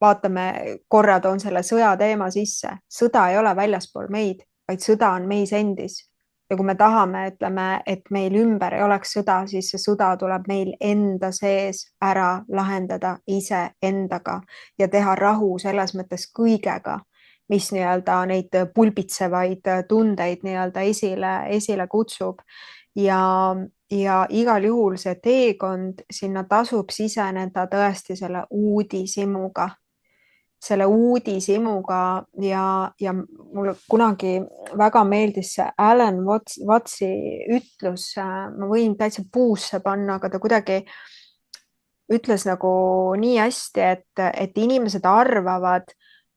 vaatame, korra toon selle sõja teema sisse. Sõda ei ole väljaspool meid, vaid sõda on meis endis. Ja kui me tahame, ütleme, et meil ümber ei oleks sõda, siis see sõda tuleb meil enda sees ära lahendada ise endaga ja teha rahu selles mõttes kõigega, mis nii-öelda neid pulbitsevaid tundeid nii-öelda esile kutsub. Ja igal juhul see teekond sinna tasub siseneda tõesti selle uudishimuga. selle uudishimuga ja mulle kunagi väga meeldis see Alan Wattsi ütlus, ma võin täitsa puusse panna, aga ta kuidagi ütles nagu nii hästi, et inimesed arvavad,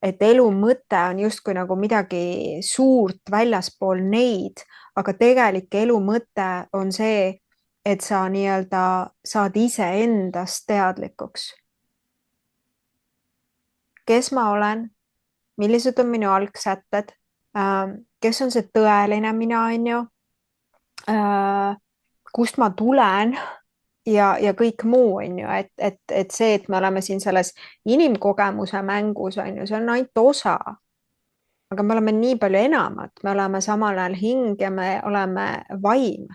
et elu mõte on justkui nagu midagi suurt väljaspool neid, aga tegelik elu mõte on see, et sa nii-öelda saad iseendast teadlikuks. Kes ma olen, millised on minu algsätted, kes on see tõeline mina, on ju, kust ma tulen ja kõik muu, on ju, et see, et me oleme siin selles inimkogemuse mängus, on ju, see on ainult osa. Aga me oleme nii palju enamat, me oleme samal ajal hing ja me oleme vaim.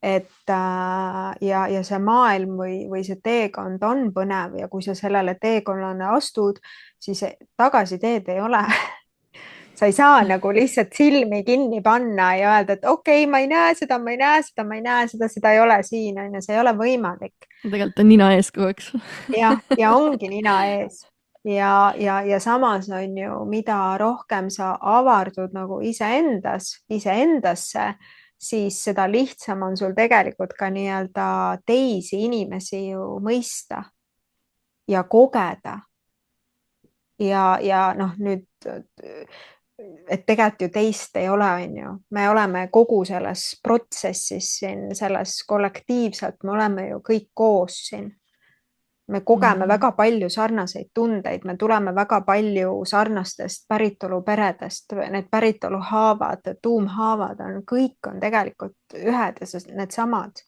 Ja see maailm või see teekond on põnev ja kui sa sellele teekonnale astud, siis tagasiteed ei ole. Sa ei saa nagu lihtsalt silmi kinni panna ja öelda, et okei, ma ei näe seda, ma ei näe seda, ma ei näe seda, seda ei ole siin, on ju, see ei ole võimalik. Tegelikult on nina ees kogu aeg. Ja ongi nina ees. Ja samas on ju, mida rohkem sa avardud nagu iseendasse, siis seda lihtsam on sul tegelikult ka nii-öelda teisi inimesi ju mõista ja kogeda. Ja noh, nüüd, et tegelikult ju teist ei ole, on ju. Me oleme kogu selles protsessis siin, selles kollektiivselt, me oleme ju kõik koos siin. Me kogeme väga palju sarnaseid tundeid, me tuleme väga palju sarnastest päritoluperedest, need päritoluhaavad, tuumhaavad kõik on tegelikult ühed ja need samad.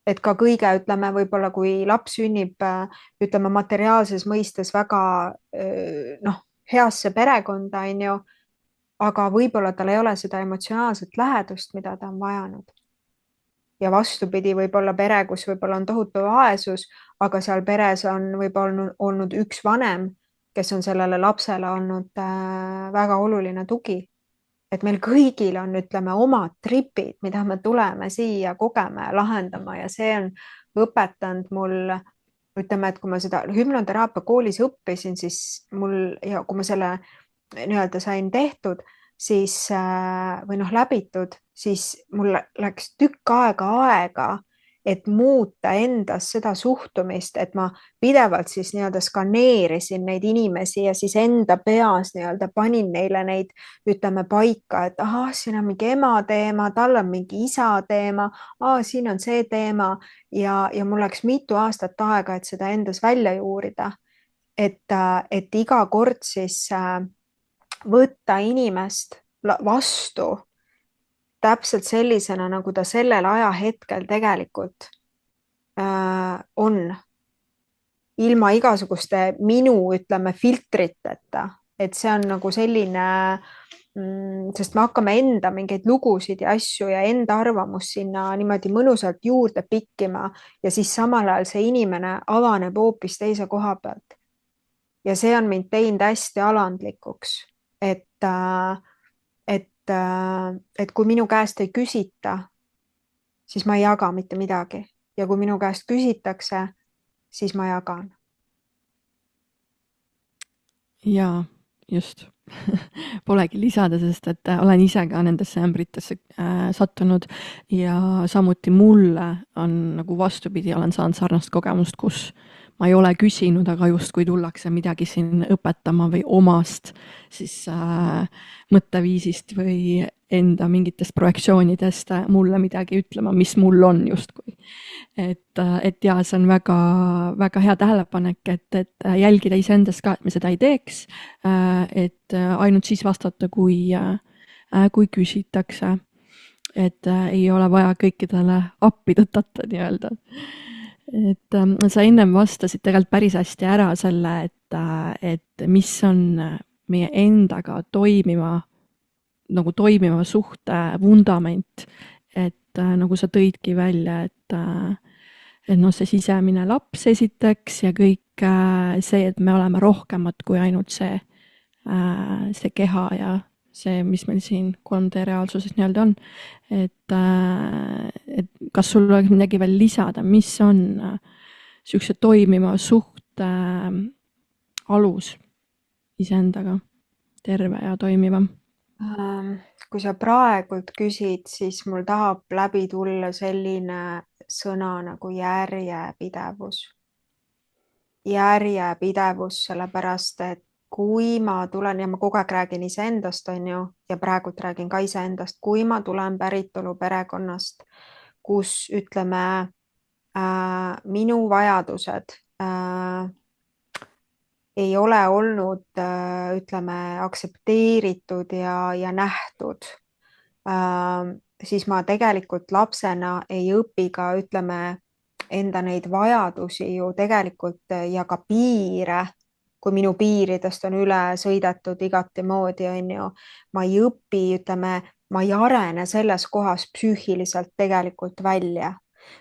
Et ka kõige, ütleme, võib-olla kui laps sünnib, ütleme, materiaalses mõistes väga heasse perekonda, on ju, aga võib-olla tal ei ole seda emotsionaalset lähedust, mida ta on vajanud. Ja vastupidi, võib-olla pere, kus võib-olla on tohutu vaesus, aga seal peres on võib-olla olnud üks vanem, kes on sellele lapsele olnud väga oluline tugi. Et meil kõigil on, ütleme, omad tripid, mida me tuleme siia kogema ja lahendama ja see on õpetanud mul, ütleme, et kui ma seda hüpnoteraapia koolis õppisin, siis mul, ja kui ma selle nii-öelda sain tehtud, siis, või läbitud, siis mul läks tükk aega, et muuta endas seda suhtumist, et ma pidevalt siis nii-öelda skaneerisin neid inimesi ja siis enda peas nii-öelda panin neile neid, ütleme, paika, et ahah, siin on mingi ema teema, tal on mingi isa teema, siin on see teema ja mul läks mitu aastat aega, et seda endas välja juurida. Et iga kord siis võtta inimest vastu täpselt sellisena, nagu ta sellel ajahetkel tegelikult on. Ilma igasuguste minu, ütleme, filtriteta. Et see on nagu selline, sest me hakkame enda mingeid lugusid ja asju ja enda arvamust sinna niimoodi mõnusalt juurde pikkima ja siis samal ajal see inimene avaneb hoopis teise koha pealt. Ja see on mind teinud hästi alandlikuks. Et kui minu käest ei küsita, siis ma ei jaga mitte midagi. Ja kui minu käest küsitakse, siis ma jagan. Jaa, just. Polegi lisada, sest et olen ise ka nendesse ämbritesse sattunud ja samuti mulle on nagu vastupidi, olen saanud sarnast kogemust, kus ma ei ole küsinud, aga justkui tullakse midagi siin õpetama või omast siis mõtteviisist või enda mingitest projektsioonidest mulle midagi ütlema, mis mul on justkui. Et ja, see on väga, väga hea tähelepanek, et jälgida iseendast ka, et me seda ei teeks, et ainult siis vastata, kui küsitakse, et ei ole vaja kõikidele appi tõtata nii-öelda. Et sa ennem vastasid tegelikult päris hästi ära selle, et mis on meie endaga toimiva suhte vundament, et nagu sa tõidki välja, et see sisemine laps esiteks ja kõik see, et me oleme rohkemad kui ainult see keha ja see, mis meil siin 3D reaalsuses nii-öelda on. Et kas sul oleks midagi veel lisada, mis on niisuguse toimiva suhte alus iseendaga terve ja toimiva? Kui sa praegult küsid, siis mul tahab läbi tulla selline sõna nagu järjepidevus. Järjepidevus, sellepärast et kui ma tulen ja ma kogu aeg räägin iseendast, on ju, ja praegult räägin ka iseendast, kui ma tulen päritolu perekonnast, kus ütleme minu vajadused ei ole olnud, ütleme, aktsepteeritud ja nähtud, siis ma tegelikult lapsena ei õpi ka, ütleme, enda neid vajadusi ju tegelikult ja ka piire, kui minu piiridest on üle sõidetud igati moodi, on ju, ma ei õpi, ütleme, ma ei arene selles kohas psüühiliselt tegelikult välja,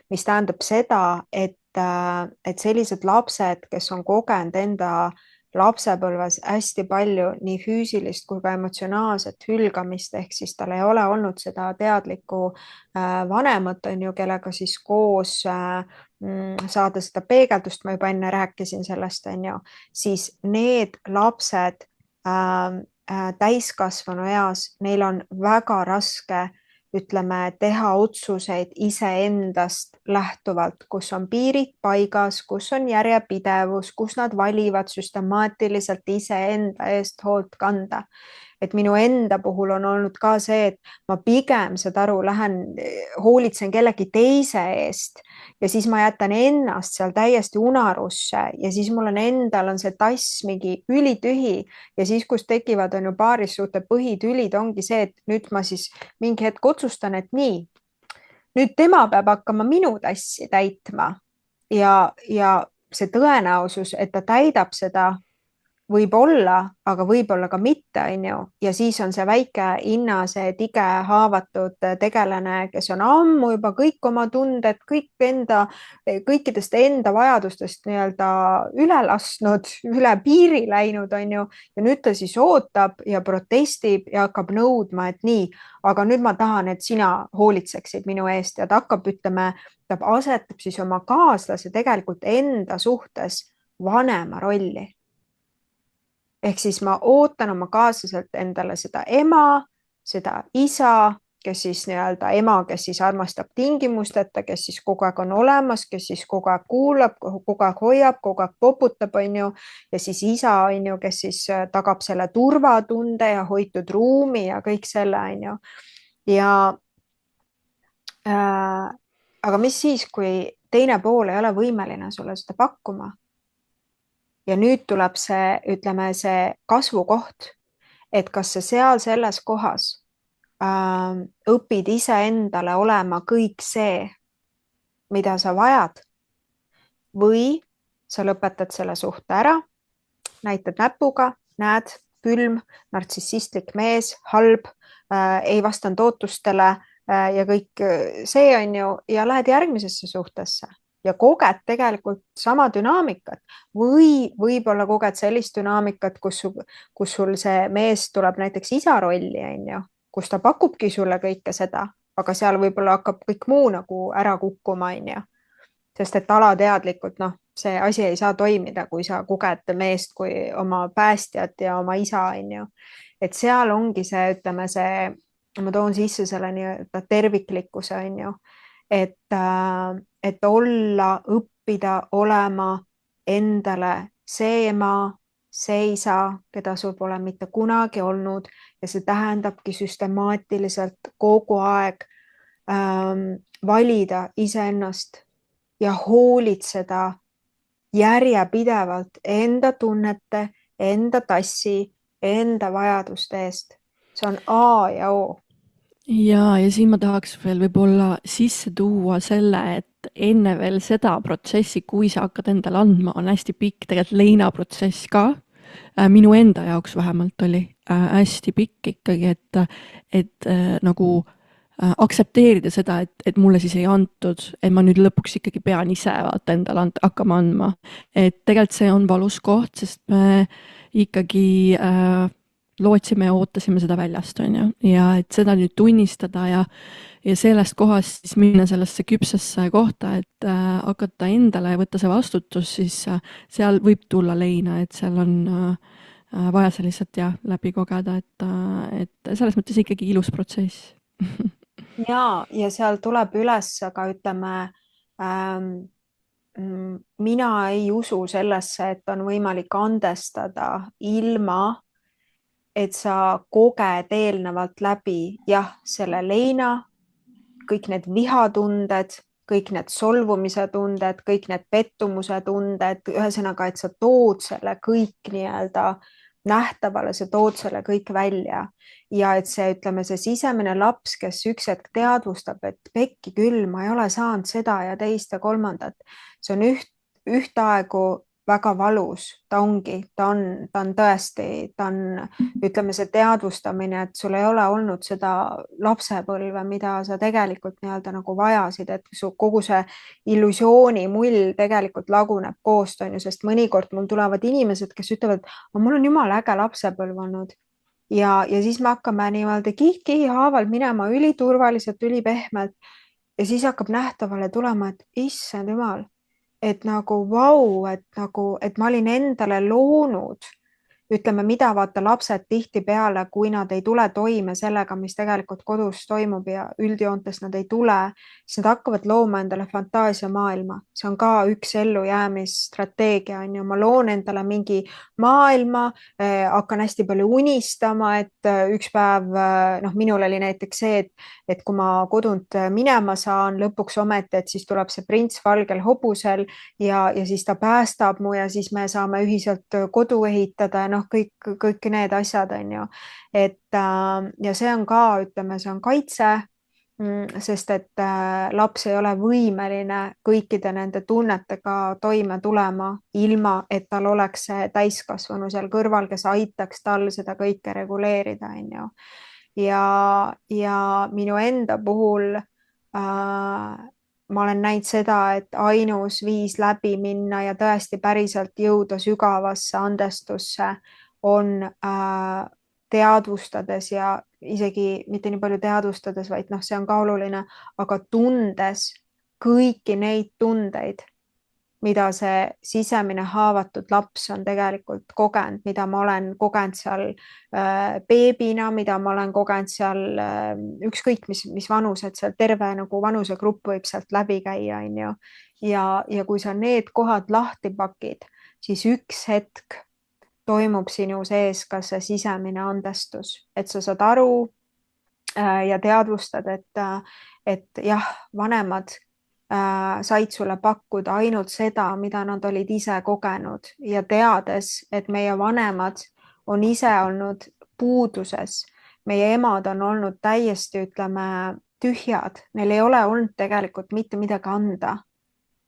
mis tähendab seda, et sellised lapsed, kes on kogenud enda lapsepõlves hästi palju nii füüsilist kui ka emotsionaalset hülgamist, ehk siis tal ei ole olnud seda teadlikku vanemat, on ju, kellega siis koos saada seda peegeldust, ma juba enne rääkisin sellest, on ju, siis need lapsed täiskasvanu eas, neil on väga raske, ütleme, teha otsuseid iseendast lähtuvalt, kus on piirid paigas, kus on järjepidevus, kus nad valivad süstemaatiliselt iseenda eest hoolt kanda. Et minu enda puhul on olnud ka see, et ma pigem saad aru, lähen hoolitsen kellegi teise eest ja siis ma jätan ennast seal täiesti unarusse ja siis mul on endal on see tass mingi ülitühi ja siis, kus tekivad on ju paarissuhte põhitülid, ongi see, et nüüd ma siis mingi hetk otsustan, et nii, nüüd tema peab hakkama minu tassi täitma ja see tõenäosus, et ta täidab seda, võib olla, aga võib-olla ka mitte, on ju. Ja siis on see väike Inna, see tige haavatud tegelane, kes on ammu juba kõik oma tunded, kõikidest enda vajadustest nii-öelda üle lasknud, üle piiri läinud, on ju. Ja nüüd ta siis ootab ja protestib ja hakkab nõudma, et nii, aga nüüd ma tahan, et sina hoolitseksid minu eest ja ta hakkab, ütleme, ta asetab siis oma kaaslase tegelikult enda suhtes vanema rolli. Ehk siis ma ootan oma kaaslaselt endale seda ema, seda isa, kes siis nii-öelda ema, kes siis armastab tingimusteta, kes siis kogu aeg on olemas, kes siis kogu aeg kuulab, kogu aeg hoiab, kogu aeg poputab, on ju, ja siis isa, on ju, kes siis tagab selle turvatunde ja hoitud ruumi ja kõik selle, on ju. Ja aga mis siis, kui teine pool ei ole võimeline sulle seda pakkuma? Ja nüüd tuleb see, ütleme, see kasvukoht, et kas sa seal selles kohas õpid iseendale olema kõik see, mida sa vajad, või sa lõpetad selle suhte ära, näitad näpuga, näed, külm, nartsissistlik mees, halb, ei vastanud ootustele ja kõik see on ju, ja lähed järgmisesse suhtesse. Ja koged tegelikult sama dünaamikat või võib-olla koged sellist dünaamikat, kus sul see mees tuleb näiteks isa rolli, on ju, kus ta pakubki sulle kõike seda, aga seal võib-olla hakkab kõik muu nagu ära kukkuma, on ju. Sest et alateadlikult, noh, see asi ei saa toimida, kui sa koged meest kui oma päästjat ja oma isa, on ju. Et seal ongi see, ütleme see, ma toon sisse selle nii-öelda terviklikkuse, on ju. Et olla, õppida, olema endale see ema, see isa, keda sul pole mitte kunagi olnud ja see tähendabki süstemaatiliselt kogu aeg valida iseennast ja hoolitseda järjepidevalt enda tunnete, enda tassi, enda vajaduste eest. See on A ja O. Ja siin ma tahaks veel võib-olla sisse tuua selle, et enne veel seda protsessi, kui sa hakkad endale andma, on hästi pikk tegelikult leinaprotsess ka. Minu enda jaoks vähemalt oli hästi pikk ikkagi, et nagu aktsepteerida seda, et mulle siis ei antud, et ma nüüd lõpuks ikkagi pean ise vaata endale hakkama andma. Et tegelikult see on valus koht, sest me ikkagi lootsime ja ootasime seda väljast, on ju, ja et seda nüüd tunnistada ja sellest kohast siis minna sellesse küpsesse kohta, et hakata endale võtta see vastutus, siis seal võib tulla leina, et seal on vaja see lihtsalt läbi kogeda, et selles mõttes ikkagi ilus protsess. ja seal tuleb üles ka ütleme mina ei usu sellesse, et on võimalik andestada ilma, et sa koged eelnevalt läbi selle leina, kõik need vihatunded, kõik need solvumise tunded, kõik need pettumuse tunded, ühesõnaga, et sa tood selle kõik nii-öelda nähtavale, sa tood selle kõik välja ja et see, ütleme, see sisemine laps, kes üks hetk teadvustab, et pekki küll, ma ei ole saanud seda ja teist ja kolmandat, see on ühtaegu väga valus, ta on tõesti, ütleme, see teadvustamine, et sul ei ole olnud seda lapsepõlve, mida sa tegelikult nii-öelda nagu vajasid, et su kogu see illusiooni mull tegelikult laguneb koost, on ju, sest mõnikord mul tulevad inimesed, kes ütlevad, mul on jumala äge lapsepõlv olnud ja siis me hakkame niimoodi kihi haaval minema üliturvaliselt, ülipehmelt ja siis hakkab nähtavale tulema, et issand jumal, et nagu vau, et ma olin endale loonud, ütleme, mida vaata lapsed tihtipeale, kui nad ei tule toime sellega, mis tegelikult kodus toimub ja üldjoontes nad ei tule, siis nad hakkavad looma endale fantaasiamaailma. See on ka üks ellujäämisstrateegia, on ju. Ma loon endale mingi maailma, hakkan hästi palju unistama, et üks päev, minul oli näiteks see, et kui ma kodunt minema saan lõpuks ometi, et siis tuleb see prints valgel hobusel ja siis ta päästab mu ja siis me saame ühiselt kodu ehitada ja kõik need asjad, on ju. Ja see on ka, ütleme, see on kaitse, sest et laps ei ole võimeline kõikide nende tunnetega toime tulema, ilma et tal oleks see täiskasvanu seal kõrval, kes aitaks tal seda kõike reguleerida, on ju. Ja minu enda puhul ma olen näinud seda, et ainus viis läbi minna ja tõesti päriselt jõuda sügavasse andestusse on teadvustades ja isegi mitte nii palju teadvustades, vaid see on ka oluline, aga tundes kõiki neid tundeid, mida see sisemine haavatud laps on tegelikult kogenud, mida ma olen kogenud seal beebina, mida ma olen kogenud seal ükskõik mis vanused, seal terve nagu vanusegrupp võib sealt läbi käia, on ju. Ja kui sa need kohad lahti pakid, siis üks hetk toimub sinu sees ka see sisemine andestus, et sa saad aru ja teadvustad, et jah, vanemad said sulle pakkuda ainult seda, mida nad olid ise kogenud ja teades, et meie vanemad on ise olnud puuduses, meie emad on olnud täiesti, ütleme, tühjad, neil ei ole olnud tegelikult mitte midagi anda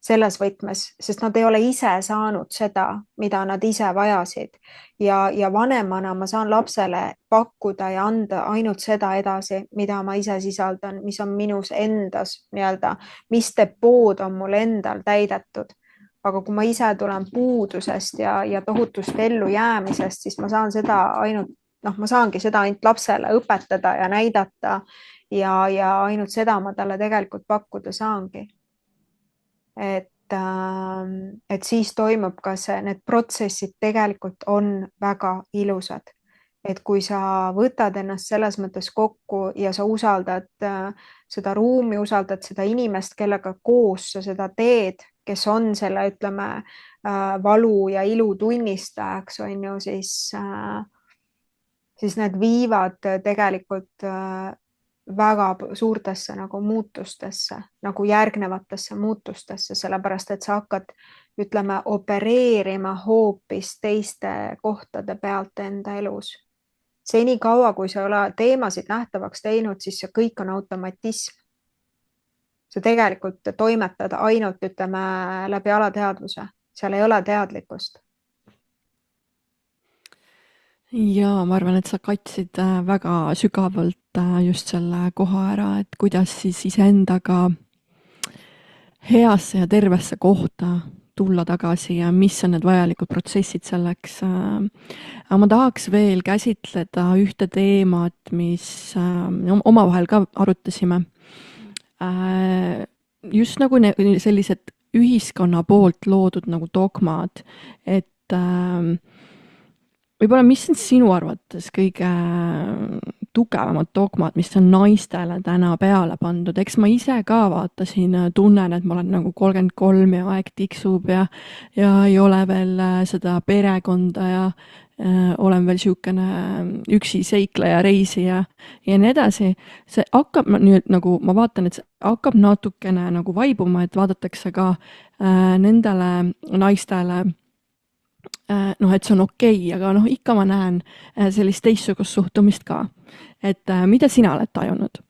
selles võtmes, sest nad ei ole ise saanud seda, mida nad ise vajasid ja vanemana ma saan lapsele pakkuda ja anda ainult seda edasi, mida ma ise sisaldan, mis on minus endas nii-öelda, mis depood on mul endal täidetud. Aga kui ma ise tulen puudusest ja tohutust ellujäämisest, siis ma saan seda ainult, ma saangi seda ainult lapsele õpetada ja näidata ja ainult seda ma talle tegelikult pakkuda saangi. Et siis toimub ka see, need protsessid tegelikult on väga ilusad. Et kui sa võtad ennast selles mõttes kokku ja sa usaldad seda ruumi, usaldad seda inimest, kellega koos sa seda teed, kes on selle, ütleme, valu ja ilu tunnistajaks, on ju, siis need viivad tegelikult väga suurtesse nagu muutustesse, nagu järgnevatesse muutustesse, sellepärast et sa hakkad, ütleme, opereerima hoopis teiste kohtade pealt enda elus. Seni kaua, kui sa ei ole teemasid nähtavaks teinud, siis see kõik on automatism. Sa tegelikult toimetad ainult, ütleme, läbi alateadvuse. Seal ei ole teadlikkust. Ja ma arvan, et sa katsid väga sügavalt just selle koha ära, et kuidas siis iseendaga heasse ja tervesse kohta tulla tagasi ja mis on need vajalikud protsessid selleks. Aga ma tahaks veel käsitleda ühte teemat, mis omavahel ka arutasime. Just nagu sellised ühiskonna poolt loodud nagu dogmad, et võib-olla mis on sinu arvates kõige tugevamad dogmad, mis on naistele täna peale pandud? Eks ma ise ka vaatasin, tunnen, et ma olen nagu 33 ja aeg tiksub ja ei ole veel seda perekonda ja olen veel siukene üksi seikleja, reisija ja nii edasi. See hakkab nüüd nagu, ma vaatan, et see hakkab natukene nagu vaibuma, et vaadatakse ka nendele naistele, et see on okei, aga ikka ma näen sellist teistsugust suhtumist ka. Et mida sina oled tajunud?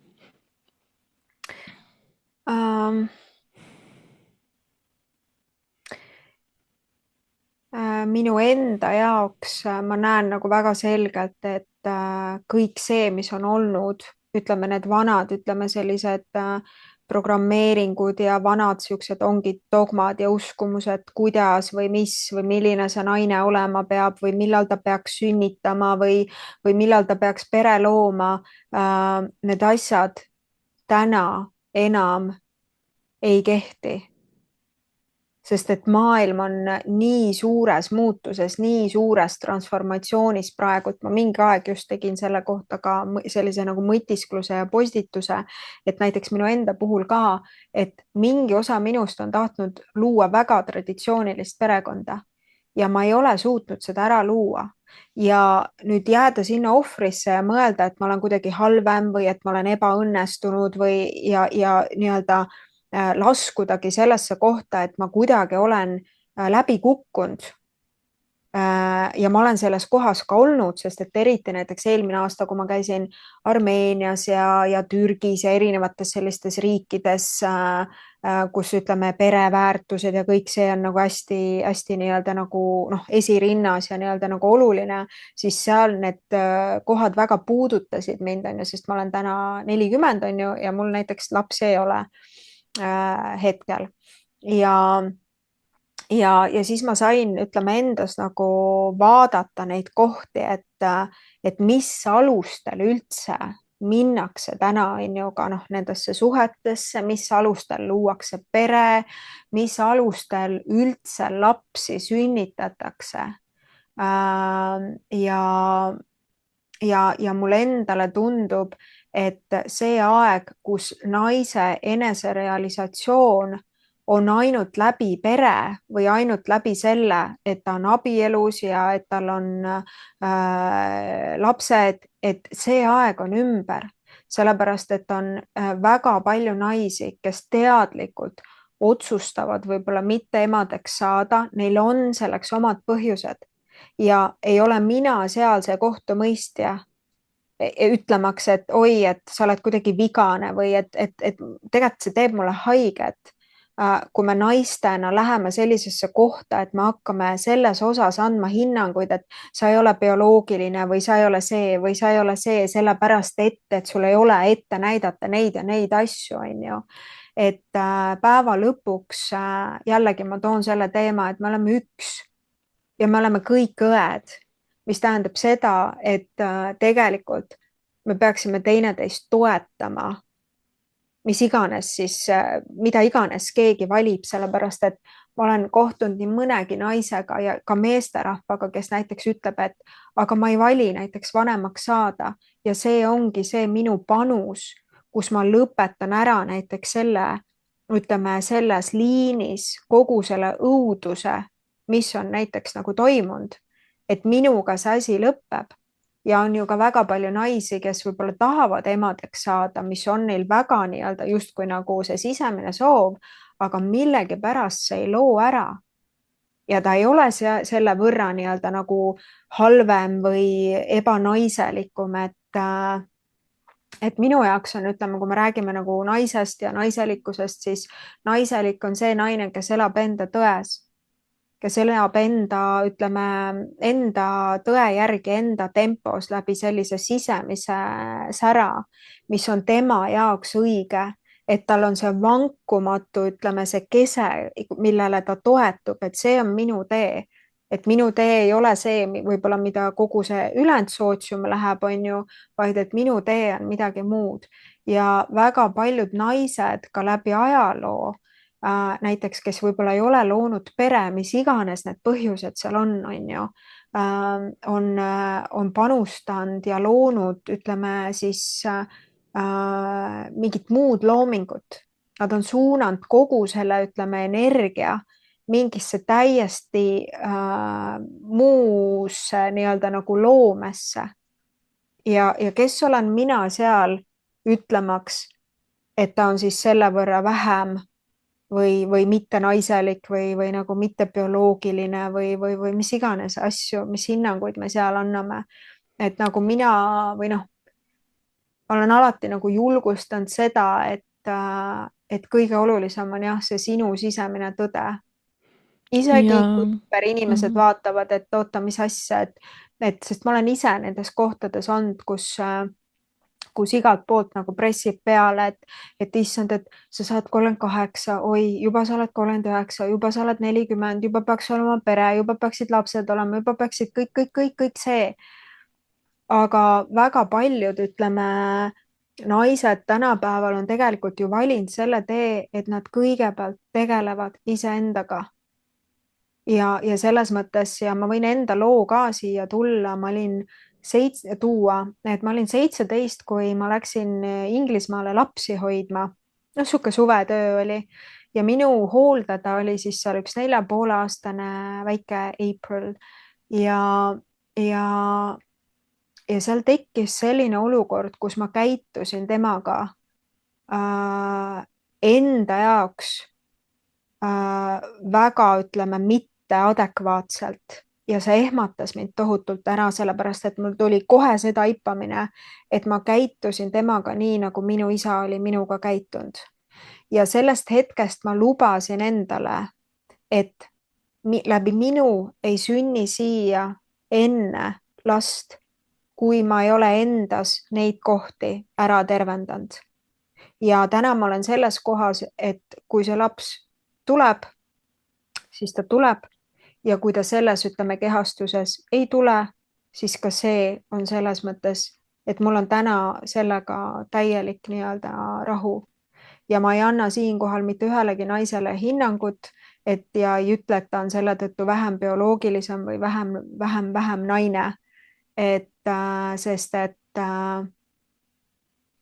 Minu enda jaoks ma näen nagu väga selgelt, et kõik see, mis on olnud, ütleme need vanad, ütleme sellised programmeeringud ja vanad siuksed ongi dogmad ja uskumused, kuidas või mis või milline see naine olema peab või millal ta peaks sünnitama või millal ta peaks pere looma. Need asjad täna enam ei kehti. Sest et maailm on nii suures muutuses, nii suures transformatsioonis praegu, et ma mingi aeg just tegin selle kohta ka sellise nagu mõtiskluse ja postituse, et näiteks minu enda puhul ka, et mingi osa minust on tahtnud luua väga traditsioonilist perekonda ja ma ei ole suutnud seda ära luua. Ja nüüd jääda sinna ohvrisse ja mõelda, et ma olen kuidagi halvem või et ma olen ebaõnnestunud või ja nii-öelda laskudagi sellesse kohta, et ma kuidagi olen läbi kukkunud. Ja ma olen selles kohas ka olnud, sest et eriti näiteks eelmine aasta, kui ma käisin Armeenias ja Türgis ja erinevates sellistes riikides, kus ütleme pereväärtused ja kõik see on nagu hästi nii-öelda nagu esirinnas ja nii-öelda nagu oluline, siis seal need kohad väga puudutasid mind, sest ma olen täna 40 ja mul näiteks lapsi ei ole hetkel ja siis ma sain, ütleme endas nagu vaadata neid kohti, et mis alustel üldse minnakse täna ka nendesse suhetesse, mis alustel luuakse pere, mis alustel üldse lapsi sünnitatakse. Ja mulle endale tundub, et see aeg, kus naise eneserealisatsioon on ainult läbi pere või ainult läbi selle, et ta on abielus ja et tal on lapsed, et see aeg on ümber, sellepärast et on väga palju naisi, kes teadlikult otsustavad võib-olla mitte emadeks saada, neil on selleks omad põhjused ja ei ole mina seal see kohtumõistja ütlemaks, et oi, et sa oled kuidagi vigane või et tegelikult see teeb mulle haiget, kui me naistena läheme sellisesse kohta, et me hakkame selles osas andma hinnanguid, et sa ei ole bioloogiline või sa ei ole see sellepärast et sul ei ole ette näidata neid ja neid asju, on ju. Et päeva lõpuks jällegi ma toon selle teema, et me oleme üks ja me oleme kõik õed, mis tähendab seda, et tegelikult me peaksime teineteist toetama, mis iganes siis, mida iganes keegi valib, sellepärast et ma olen kohtunud nii mõnegi naisega ja ka meesterahvaga, kes näiteks ütleb, et aga ma ei vali näiteks vanemaks saada ja see ongi see minu panus, kus ma lõpetan ära näiteks selle, ütleme selles liinis kogu selle õuduse, mis on näiteks nagu toimunud, et minuga see asi lõpeb ja on ju ka väga palju naisi, kes võib-olla tahavad emadeks saada, mis on neil väga nii-öelda justkui nagu see sisemine soov, aga millegipärast see ei loo ära. Ja ta ei ole selle võrra nii-öelda nagu halvem või ebanaiselikum, et minu jaoks on, ütleme, kui me räägime nagu naisest ja naiselikkusest, siis naiselik on see naine, kes elab enda tões, kes elab ütleme, enda tõe järgi, enda tempos läbi sellise sisemise sära, mis on tema jaoks õige. et tal on see vankumatu, ütleme, see kese, millele ta toetub, et see on minu tee. Et minu tee ei ole see võib-olla, mida kogu see ülejäänud sootsium läheb, on ju, vaid et minu tee on midagi muud. Ja väga paljud naised ka läbi ajaloo, näiteks, kes võib-olla ei ole loonud pere, mis iganes need põhjused seal on ju, on panustanud ja loonud, ütleme siis mingit muud loomingut. Nad on suunanud kogu selle, ütleme, energia mingisse täiesti muusse nii-öelda nagu loomesse. Ja kes olen mina seal ütlemaks, et ta on siis selle võrra vähem või mitte naiselik või nagu mitte bioloogiline või mis iganes asju, mis hinnanguid me seal anname. Et nagu mina või noh, olen alati nagu julgustanud seda, et kõige olulisem on jah, see sinu sisemine tõde. Isegi kui inimesed vaatavad, et oota, mis asja, et sest ma olen ise nendes kohtades olnud, kus igalt poolt nagu pressib peale, et issand, et sa saad 38, oi, juba sa oled 39, juba sa oled 40, juba peaks olema pere, juba peaksid lapsed olema, juba peaksid kõik see. Aga väga paljud, ütleme, naised tänapäeval on tegelikult ju valinud selle tee, et nad kõigepealt tegelevad iseendaga. Ja selles mõttes, ja ma võin enda loo ka siia tulla, ma olin 17, kui ma läksin Inglismaale lapsi hoidma. No suke suvetöö oli ja minu hooldada oli siis seal üks 4,5-aastane väike April ja seal tekkis selline olukord, kus ma käitusin temaga enda jaoks väga, ütleme, mitte adekvaatselt ja see ehmatas mind tohutult ära, sellepärast et mul tuli kohe see taipamine, et ma käitusin temaga nii, nagu minu isa oli minuga käitunud. Ja sellest hetkest ma lubasin endale, et läbi minu ei sünni siia enne last, kui ma ei ole endas neid kohti ära tervendanud. Ja täna ma olen selles kohas, et kui see laps tuleb, siis ta tuleb ja kui ta selles, ütleme, kehastuses ei tule, siis ka see on selles mõttes, et mul on täna sellega täielik nii-öelda rahu. Ja ma ei anna siinkohal mitte ühelegi naisele hinnangut, et ja ei ütle, et ta on selle tõttu vähem bioloogilisem või vähem naine. Sest et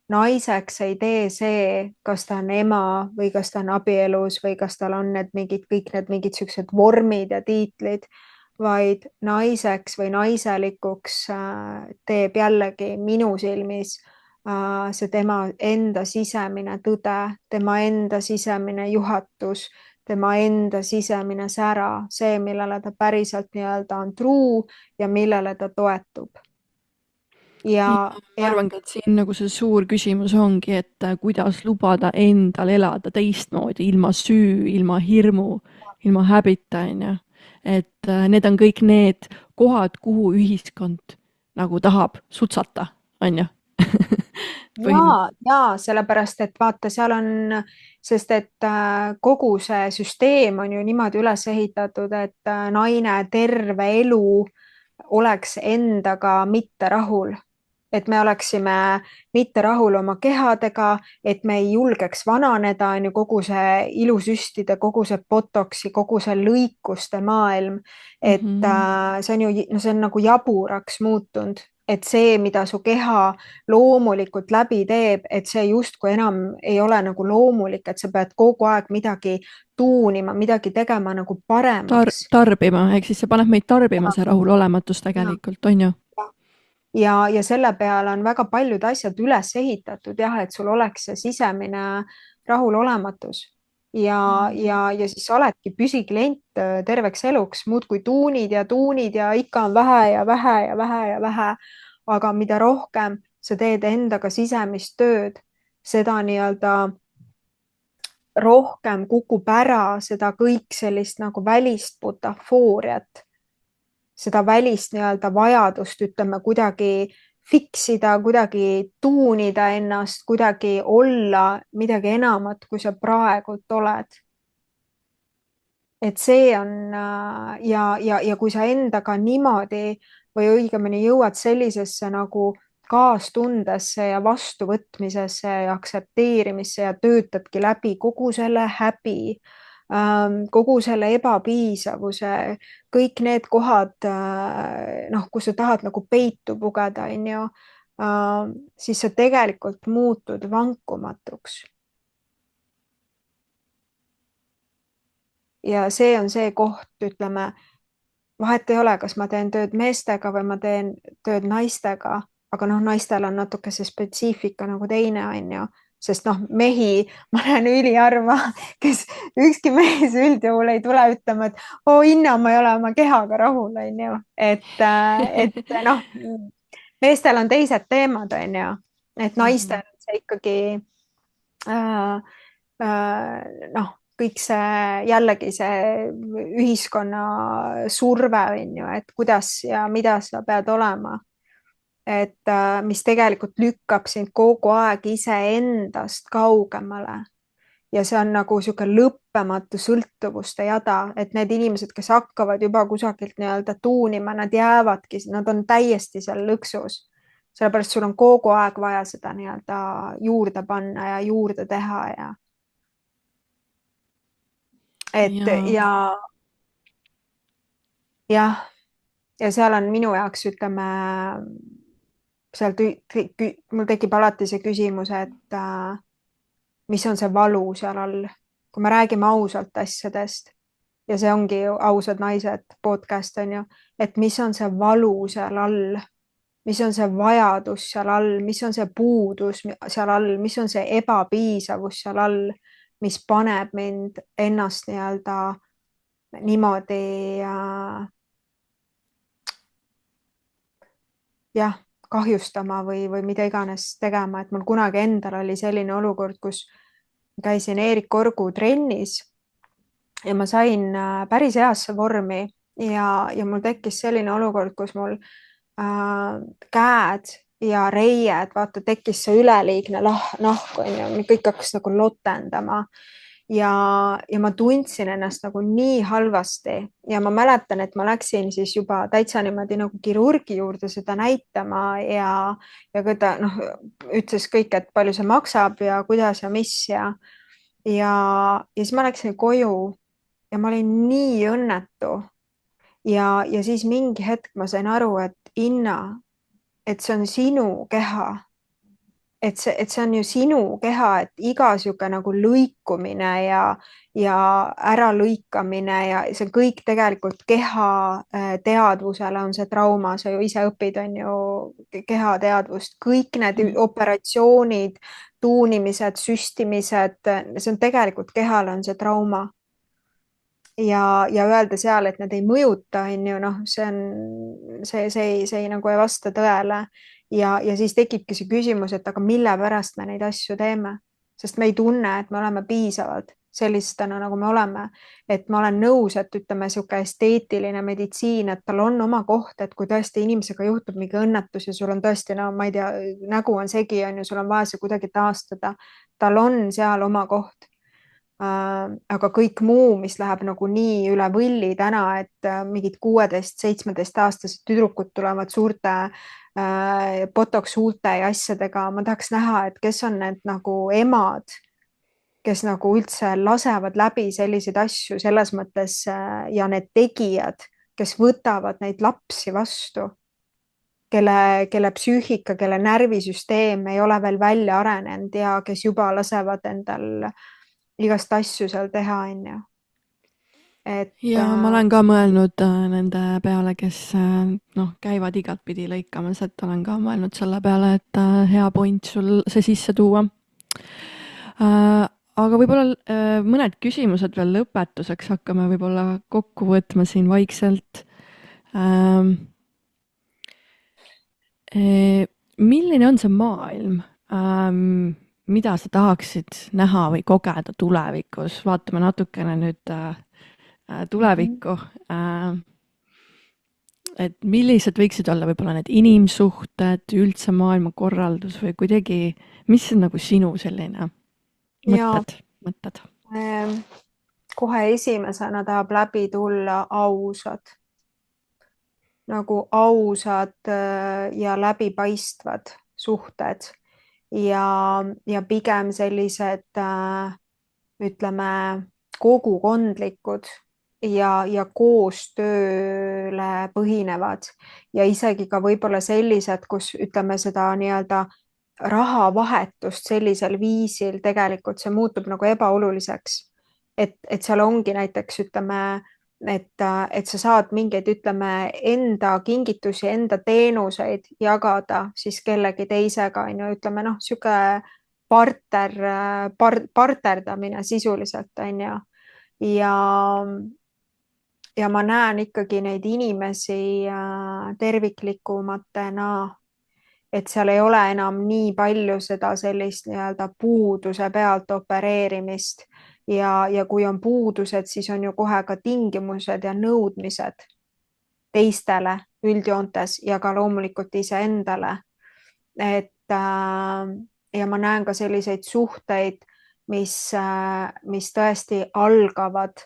naiseks ei tee see, kas ta on ema või kas ta on abielus või kas tal on kõik need mingid siuksed vormid ja tiitlid, vaid naiseks või naiselikuks teeb jällegi minu silmis see tema enda sisemine tõde, tema enda sisemine juhatus, tema enda sisemine sära, see, millele ta päriselt nii-öelda on truu ja millele ta toetub. Ja ma arvangi, et siin nagu see suur küsimus ongi, et kuidas lubada endal elada teistmoodi, ilma süü, ilma hirmu, ilma häbita, on ju. Et need on kõik need kohad, kuhu ühiskond nagu tahab sutsata, on ju. Ja, sellepärast, et vaata, seal on, sest et kogu see süsteem on ju niimoodi üles ehitatud, et naine terve elu oleks endaga mitte rahul. Et me oleksime mitte rahul oma kehadega, et me ei julgeks vananeda, on ju kogu see ilusüstide, kogu see botoksi, kogu see lõikuste maailm. Et see on ju, no see on nagu jaburaks muutunud, et see, mida su keha loomulikult läbi teeb, et see justkui enam ei ole nagu loomulik, et sa pead kogu aeg midagi tuunima, midagi tegema nagu paremaks. Tarbima, ehk siis see paneb meid tarbima, see rahulolematus tegelikult, on ju? Ja selle peale on väga paljud asjad üles ehitatud jah, et sul oleks see sisemine rahulolematus ja siis oledki püsiklient terveks eluks, muudkui tuunid ja ikka on vähe ja vähe ja vähe ja vähe. Aga mida rohkem sa teed endaga sisemist tööd, seda nii-öelda rohkem kukub ära seda kõik sellist nagu välist butafooriat, seda välist nii-öelda vajadust, ütleme kuidagi fiksida, kuidagi tuunida ennast, kuidagi olla midagi enamat, kui sa praegult oled. Et see on ja kui sa endaga niimoodi või õigemini jõuad sellisesse nagu kaastundesse ja vastuvõtmisesse ja aktsepteerimisse ja töötadki läbi kogu selle häbi, kogu selle ebapiisavuse, kõik need kohad, noh, kus sa tahad nagu peitu pugeda, on ju, siis sa tegelikult muutud vankumatuks. Ja see on see koht, ütleme, vahet ei ole, kas ma teen tööd meestega või ma teen tööd naistega, aga noh, naistel on natuke see spetsiifika nagu teine, on ju, sest noh, mehi ma näen üliharva, kes ükski mees üldjuhul ei tule ütlema, et oo Inna, ma ei ole oma kehaga rahul, on ju, et noh, meestel on teised teemad, on ju, et naistel on see ikkagi noh, kõik see jällegi see ühiskonna surve on ju, et kuidas ja mida sa pead olema. Et mis tegelikult lükkab sind kogu aeg iseendast kaugemale. Ja see on nagu sihuke lõppematu sõltuvuste jada, et need inimesed, kes hakkavad juba kusagilt nii-öelda tuunima, nad jäävadki, nad on täiesti seal lõksus. Sellepärast sul on kogu aeg vaja seda nii-öelda juurde panna ja juurde teha ja ja seal on minu jaoks, ütleme, seal mul tekib alati see küsimus, et mis on see valu seal all, kui me räägime ausalt asjadest ja see ongi ju Ausad naised podcast on ju, et mis on see valu seal all, mis on see vajadus seal all, mis on see puudus seal all, mis on see ebapiisavus seal all, mis paneb mind ennast nii-öelda niimoodi kahjustama või mida iganes tegema, et mul kunagi endal oli selline olukord, kus käisin Erik Orgu trennis ja ma sain päris heasse vormi ja mul tekkis selline olukord, kus mul käed ja reied, vaata, tekkis see üleliigne nahk, kõik hakkas nagu lotendama ja ma tundsin ennast nagu nii halvasti ja ma mäletan, et ma läksin siis juba täitsa niimoodi nagu kirurgi juurde seda näitama ja kui ta ütles kõik, et palju see maksab ja kuidas ja mis ja siis ma läksin koju ja ma olin nii õnnetu ja siis mingi hetk ma sain aru, et Inna, et see on sinu keha, et see on ju sinu keha, et iga sihuke nagu lõikumine ja äralõikamine ja see kõik tegelikult keha teadvusele on see trauma, sa ju ise õpid, on ju kehateadvust, kõik need operatsioonid, tuunimised, süstimised, see on tegelikult kehale on see trauma. Ja öelda seal, et need ei mõjuta, on ju, noh, see ei nagu ei vasta tõele ja siis tekibki see küsimus, et aga mille pärast me neid asju teeme, sest me ei tunne, et me oleme piisavad sellistena, nagu me oleme, et ma olen nõus, et ütleme sihuke esteetiline meditsiin, et tal on oma koht, et kui tõesti inimesega juhtub mingi õnnetus ja sul on tõesti, no ma ei tea, nägu on segi, on ju, sul on vaja see kuidagi taastada, tal on seal oma koht. Aga kõik muu, mis läheb nagu nii üle võlli täna, et mingid 16-17 aastased tüdrukud tulevad suurte botox huulte ja asjadega, ma tahaks näha, et kes on need nagu emad, kes nagu üldse lasevad läbi selliseid asju selles mõttes ja need tegijad, kes võtavad neid lapsi vastu, kelle psüühika, kelle närvisüsteem ei ole veel välja arenenud ja kes juba lasevad endal igast asju seal teha, on ju. Ja ma olen ka mõelnud nende peale, kes käivad igat pidi lõikamas, et olen ka mõelnud selle peale, et hea point sul see sisse tuua. Aga võib-olla mõned küsimused veel lõpetuseks hakkame võib-olla kokku võtma siin vaikselt. Milline on see maailm? Mida sa tahaksid näha või kogeda tulevikus? Vaatame natukene nüüd tulevikku. et millised võiksid olla võib-olla need inimsuhted, üldse maailmakorraldus või kuidagi, mis on nagu sinu selline ja mõtted? kohe esimesena tahab läbi tulla ausad, nagu ausad ja läbipaistvad suhted ja pigem sellised ütleme kogukondlikud ja koostööle põhinevad ja isegi ka võib-olla sellised, kus ütleme seda nii-öelda rahavahetust sellisel viisil tegelikult see muutub nagu ebaoluliseks. Et seal ongi näiteks ütleme, et sa saad mingeid, ütleme, enda kingitusi, enda teenuseid jagada siis kellegi teisega, on ju, ütleme sihuke parterdamine sisuliselt, on ju. Ja ma näen ikkagi neid inimesi terviklikumatena, et seal ei ole enam nii palju seda sellist nii-öelda puuduse pealt opereerimist ja kui on puudused, siis on ju kohe ka tingimused ja nõudmised teistele üldjoontes ja ka loomulikult iseendale. Et ja ma näen ka selliseid suhteid, mis tõesti algavad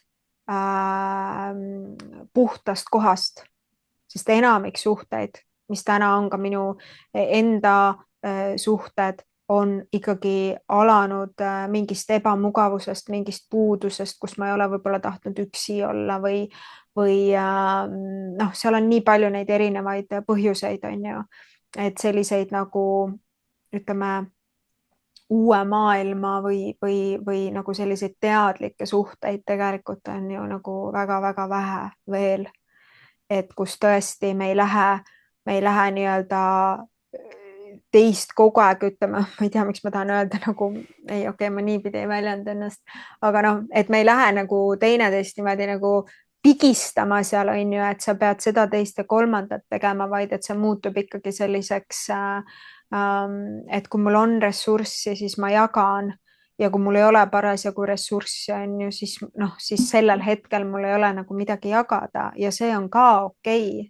puhtast kohast, sest enamik suhteid, mis täna on ka minu enda suhted, on ikkagi alanud mingist ebamugavusest, mingist puudusest, kus ma ei ole võib-olla tahtnud üksi olla või seal on nii palju neid erinevaid põhjuseid, on ju, et selliseid nagu ütleme uue maailma või nagu selliseid teadlikke suhteid tegelikult on ju nagu väga-väga vähe veel. Et kus tõesti me ei lähe nii-öelda teist kogu aeg, ütleme, ma ei tea, miks ma tahan öelda nagu, ei, okei, ma niipidi ei väljenda ennast, aga et me ei lähe nagu teineteist niimoodi nagu pigistama seal, on ju, et sa pead seda, teist ja kolmandat tegema, vaid et see muutub ikkagi selliseks et kui mul on ressurssi, siis ma jagan ja kui mul ei ole parasjagu ressurssi, on ju, siis sellel hetkel mul ei ole nagu midagi jagada ja see on ka okei,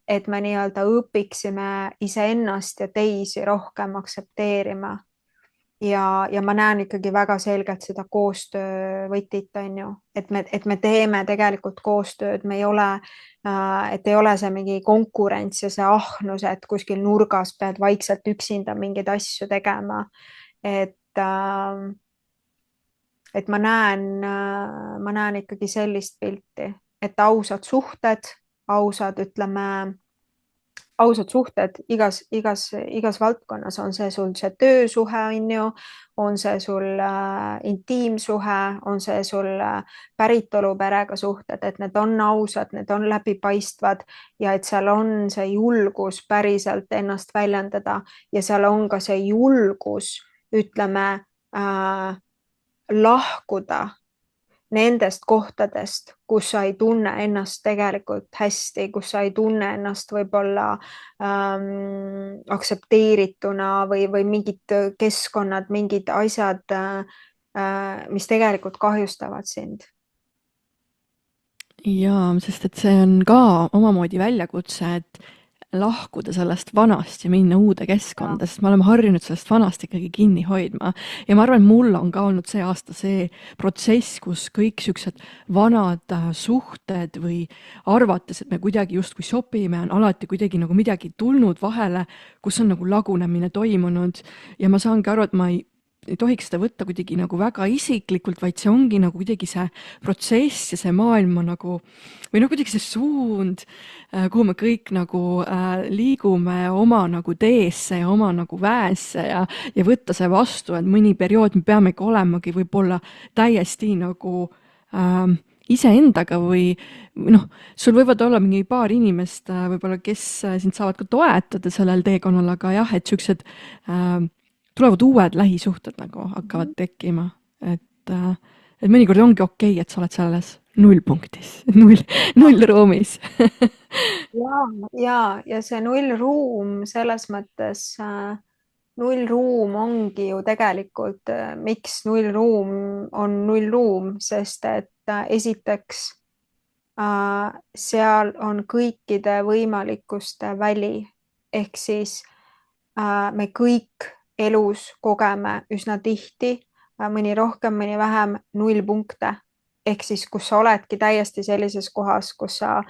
et me nii-öelda õpiksime iseennast ja teisi rohkem aktsepteerima. Ja ma näen ikkagi väga selgelt seda koostöövõtit, on ju, et me teeme tegelikult koostööd, me ei ole et ei ole see mingi konkurents ja see ahnus, et kuskil nurgas pead vaikselt üksinda mingeid asju tegema. Et ma näen ikkagi sellist pilti, et ausad suhted, ausad suhted igas valdkonnas, on see sul see töösuhe, on ju, on see sul intiimsuhe, on see sul päritoluperega suhted, et need on ausad, need on läbipaistvad ja et seal on see julgus päriselt ennast väljendada ja seal on ka see julgus, ütleme, lahkuda nendest kohtadest, kus sa ei tunne ennast tegelikult hästi, kus sa ei tunne ennast võib-olla aktsepteerituna või mingid keskkonnad, mingid asjad, mis tegelikult kahjustavad sind. Jaa, sest et see on ka omamoodi väljakutse, et lahkuda sellest vanast ja minna uude keskkonda, sest me oleme harjunud sellest vanast ikkagi kinni hoidma. Ja ma arvan, et mul on ka olnud see aasta see protsess, kus kõik siuksed vanad suhted või arvates, et me kuidagi justkui sobime, on alati kuidagi nagu midagi tulnud vahele, kus on nagu lagunemine toimunud ja ma saangi aru, et ma ei tohiks seda võtta kuidagi nagu väga isiklikult, vaid see ongi nagu kuidagi see protsess ja see maailm on nagu, või kuidagi see suund, kuhu me kõik nagu liigume oma nagu teesse ja oma nagu väesse ja võtta see vastu, et mõni periood me peamegi olemagi võib-olla täiesti nagu iseendaga või sul võivad olla mingi paar inimest võib-olla, kes sind saavad ka toetada sellel teekonnal, aga jah, et siuksed tulevad uued lähisuhted nagu hakkavad tekkima, et mõnikord ongi okei, et sa oled selles nullpunktis, nullruumis. ja see nullruum selles mõttes, nullruum ongi ju tegelikult, miks nullruum on nullruum, sest et esiteks seal on kõikide võimalikkuste väli. Ehk siis me kõik elus kogeme üsna tihti, mõni rohkem, mõni vähem, nullpunkte. Ehk siis, kus sa oledki täiesti sellises kohas, kus sa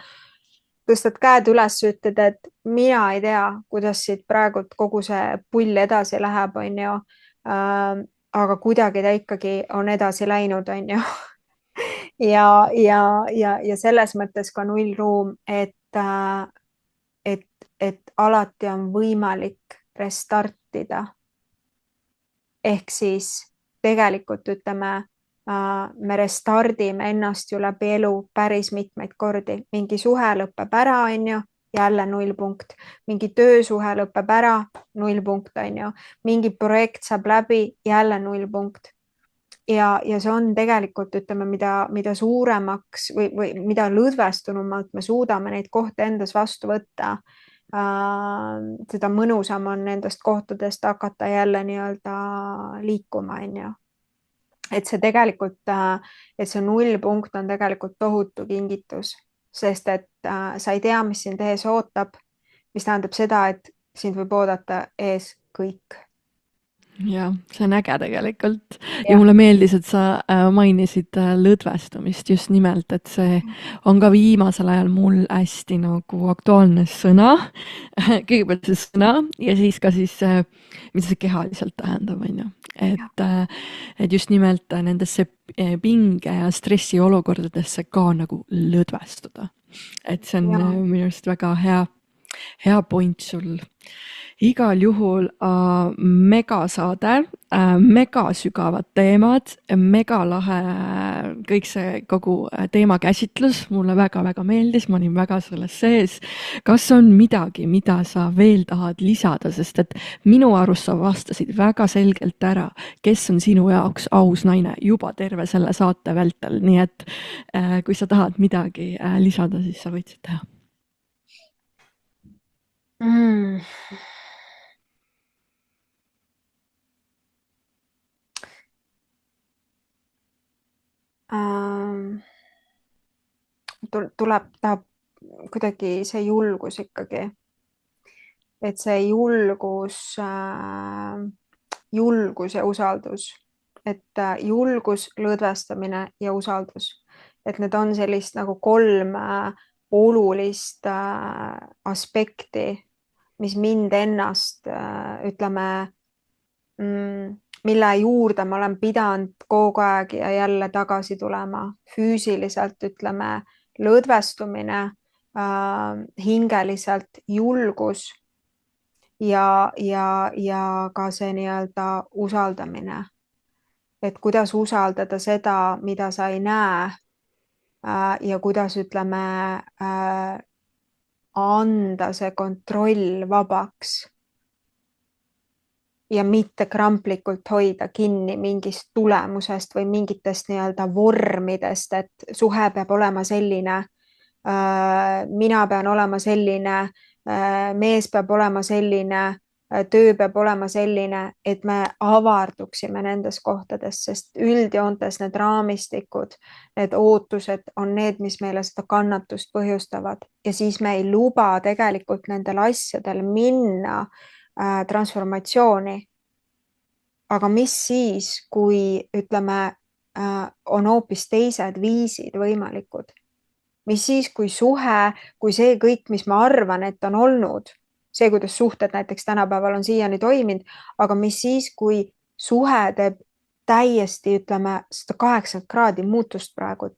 tõstad käed üles, ütled, et mina ei tea, kuidas siit praegu kogu see pull edasi läheb, on ju. Aga kuidagi ta ikkagi on edasi läinud, on ju. ja selles mõttes ka nullruum, et alati on võimalik restartida. Ehk siis tegelikult ütleme, me restardime ennast ju läbi elu päris mitmeid kordi. Mingi suhe lõpeb ära, on ju, jälle nullpunkt. Mingi töösuhe lõpeb ära, nullpunkt, on ju. Mingi projekt saab läbi, jälle nullpunkt. Ja see on tegelikult, ütleme, mida suuremaks või mida lõdvestunumalt me suudame neid kohti endas vastu võtta, seda mõnusam on nendest kohtadest hakata jälle nii-öelda liikuma, on ju. Et see tegelikult, et see nullpunkt on tegelikult tohutu kingitus, sest et sa ei tea, mis sind ees ootab, mis tähendab seda, et sind võib oodata ees kõik. Ja, see on äge tegelikult. Ja mulle meeldis, et sa mainisid lõdvestumist just nimelt, et see on ka viimasel ajal mul hästi nagu aktuaalne sõna. Kõigepealt see sõna ja siis ka siis, mida see kehaliselt tähendab, on ju. Et just nimelt nendesse pinge ja stressi olukordadesse ka nagu lõdvestuda. Et see on minu arust väga hea point sul. Igal juhul megasaade, megasügavad teemad, megalahe kõik see kogu teema käsitlus. Mulle väga-väga meeldis, ma olin väga selles sees. Kas on midagi, mida sa veel tahad lisada, sest et minu arust sa vastasid väga selgelt ära, kes on sinu jaoks aus naine juba terve selle saate vältel. Nii et kui sa tahad midagi lisada, siis sa võid teha. Tahab kuidagi see julgus ikkagi, et see julgus ja usaldus, et julgus, lõdvestamine ja usaldus, et need on sellist nagu 3 olulist aspekti, mis mind ennast, ütleme, mille juurde ma olen pidanud kogu aeg ja jälle tagasi tulema. Füüsiliselt, ütleme, lõdvestumine, hingeliselt julgus ja ka see nii-öelda usaldamine. Et kuidas usaldada seda, mida sa ei näe ja kuidas, ütleme, anda see kontroll vabaks ja mitte kramplikult hoida kinni mingist tulemusest või mingitest nii-öelda vormidest, et suhe peab olema selline, mina pean olema selline, mees peab olema selline, töö peab olema selline, et me avarduksime nendes kohtades, sest üldjoontes need raamistikud, need ootused on need, mis meile seda kannatust põhjustavad ja siis me ei luba tegelikult nendel asjadel minna transformatsiooni. Aga mis siis, kui, ütleme, on hoopis teised viisid võimalikud? Mis siis, kui suhe, kui see kõik, mis ma arvan, et on olnud, see, kuidas suhted näiteks tänapäeval on siiani toiminud, aga mis siis, kui suhe teeb täiesti, ütleme, 180 kraadi muutust praegu?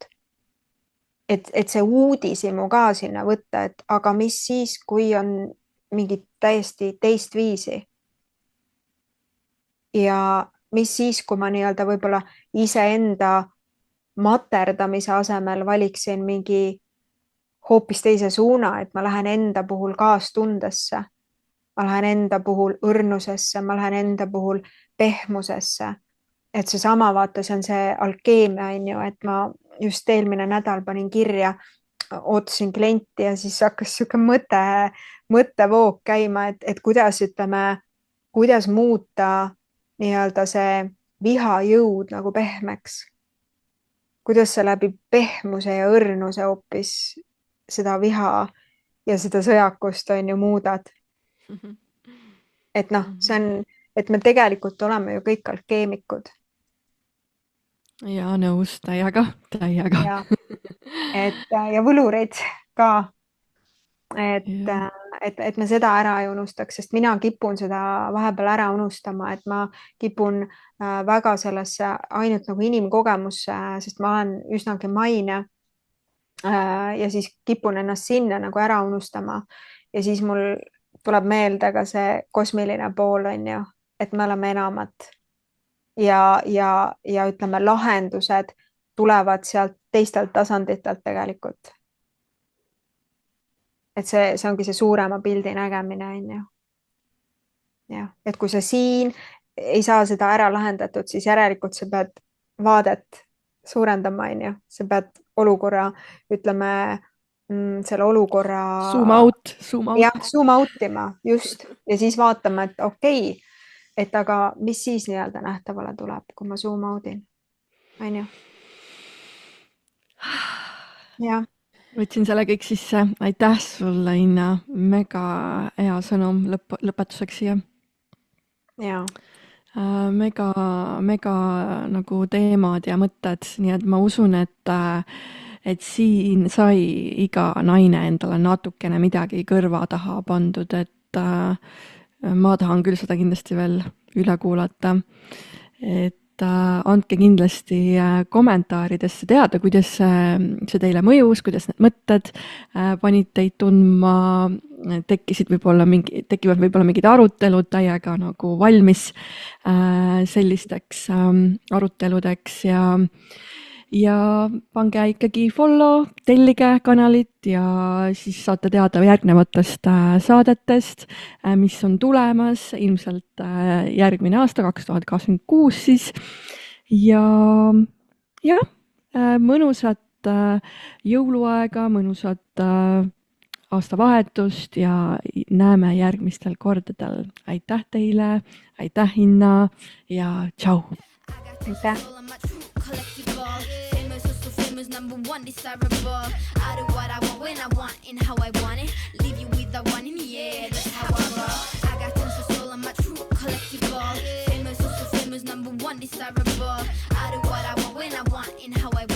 Et see uudishimu ka sinna võtta, et aga mis siis, kui on mingit täiesti teist viisi? Ja mis siis, kui ma nii-öelda võib-olla iseenda materdamise asemel valiksin mingi hoopis teise suuna, et ma lähen enda puhul kaastundesse, ma lähen enda puhul õrnusesse, ma lähen enda puhul pehmusesse. Et see sama, vaata, see on see alkeemia, on ju, et ma just eelmine nädal panin kirja, ootasin klienti ja siis hakkas siuke mõttevoog käima, et kuidas, ütleme, kuidas muuta nii-öelda see vihajõud nagu pehmeks. kuidas see läbi pehmuse ja õrnuse hoopis seda viha ja seda sõjakust on ju muudad. Et noh, see on, et me tegelikult oleme ju kõik alkeemikud. Ja nõus, täiega. Ja võlureid ka, et me seda ära ei unustaks, sest mina kipun seda vahepeal ära unustama, et ma kipun väga sellesse ainult nagu inimkogemusse, sest ma olen üsnagi maine ja siis kipun ennast sinna nagu ära unustama ja siis mul tuleb meelde ka see kosmiline pool on ju, et me oleme enamat ja ütleme, lahendused tulevad sealt teistelt tasanditelt tegelikult. Et see ongi see suurema pildi nägemine on ju. Ja, et kui sa siin ei saa seda ära lahendatud, siis järelikult sa pead vaadet suurendama on ju, sa pead olukorra, ütleme, selle olukorra zoom out. Jah, zoom outima, just. Ja siis vaatama, et okei, et aga mis siis nii-öelda nähtavale tuleb, kui ma zoom outin, on ju. Ja. Võtsin selle kõik sisse. Aitäh sulle, Inna. Mega hea sõnum lõpetuseks siia. Ja. Mega nagu teemad ja mõtted, nii et ma usun, et siin sai iga naine endale natukene midagi kõrva taha pandud, et ma tahan küll seda kindlasti veel üle kuulata, et andke kindlasti kommentaaridesse teada, kuidas see teile mõjus, kuidas need mõtted panid teid tundma, tekivad võib-olla mingid arutelud, täiega nagu valmis sellisteks aruteludeks ja pange ikkagi follow, tellige kanalit ja siis saate teada järgnevatest saadetest, mis on tulemas ilmselt järgmine aasta, 2026 siis. Ja mõnusat jõuluaega, mõnusat aastavahetust ja näeme järgmistel kordadel. Aitäh teile, aitäh Inna ja tšau! Aitäh! Number one desirable. I do what I want when I want and how I want it. Leave you with the one in the air. That's how I roll. I got tons of soul. I'm a true collectible. Famous, also famous. Number one desirable. I do what I want when I want and how I want.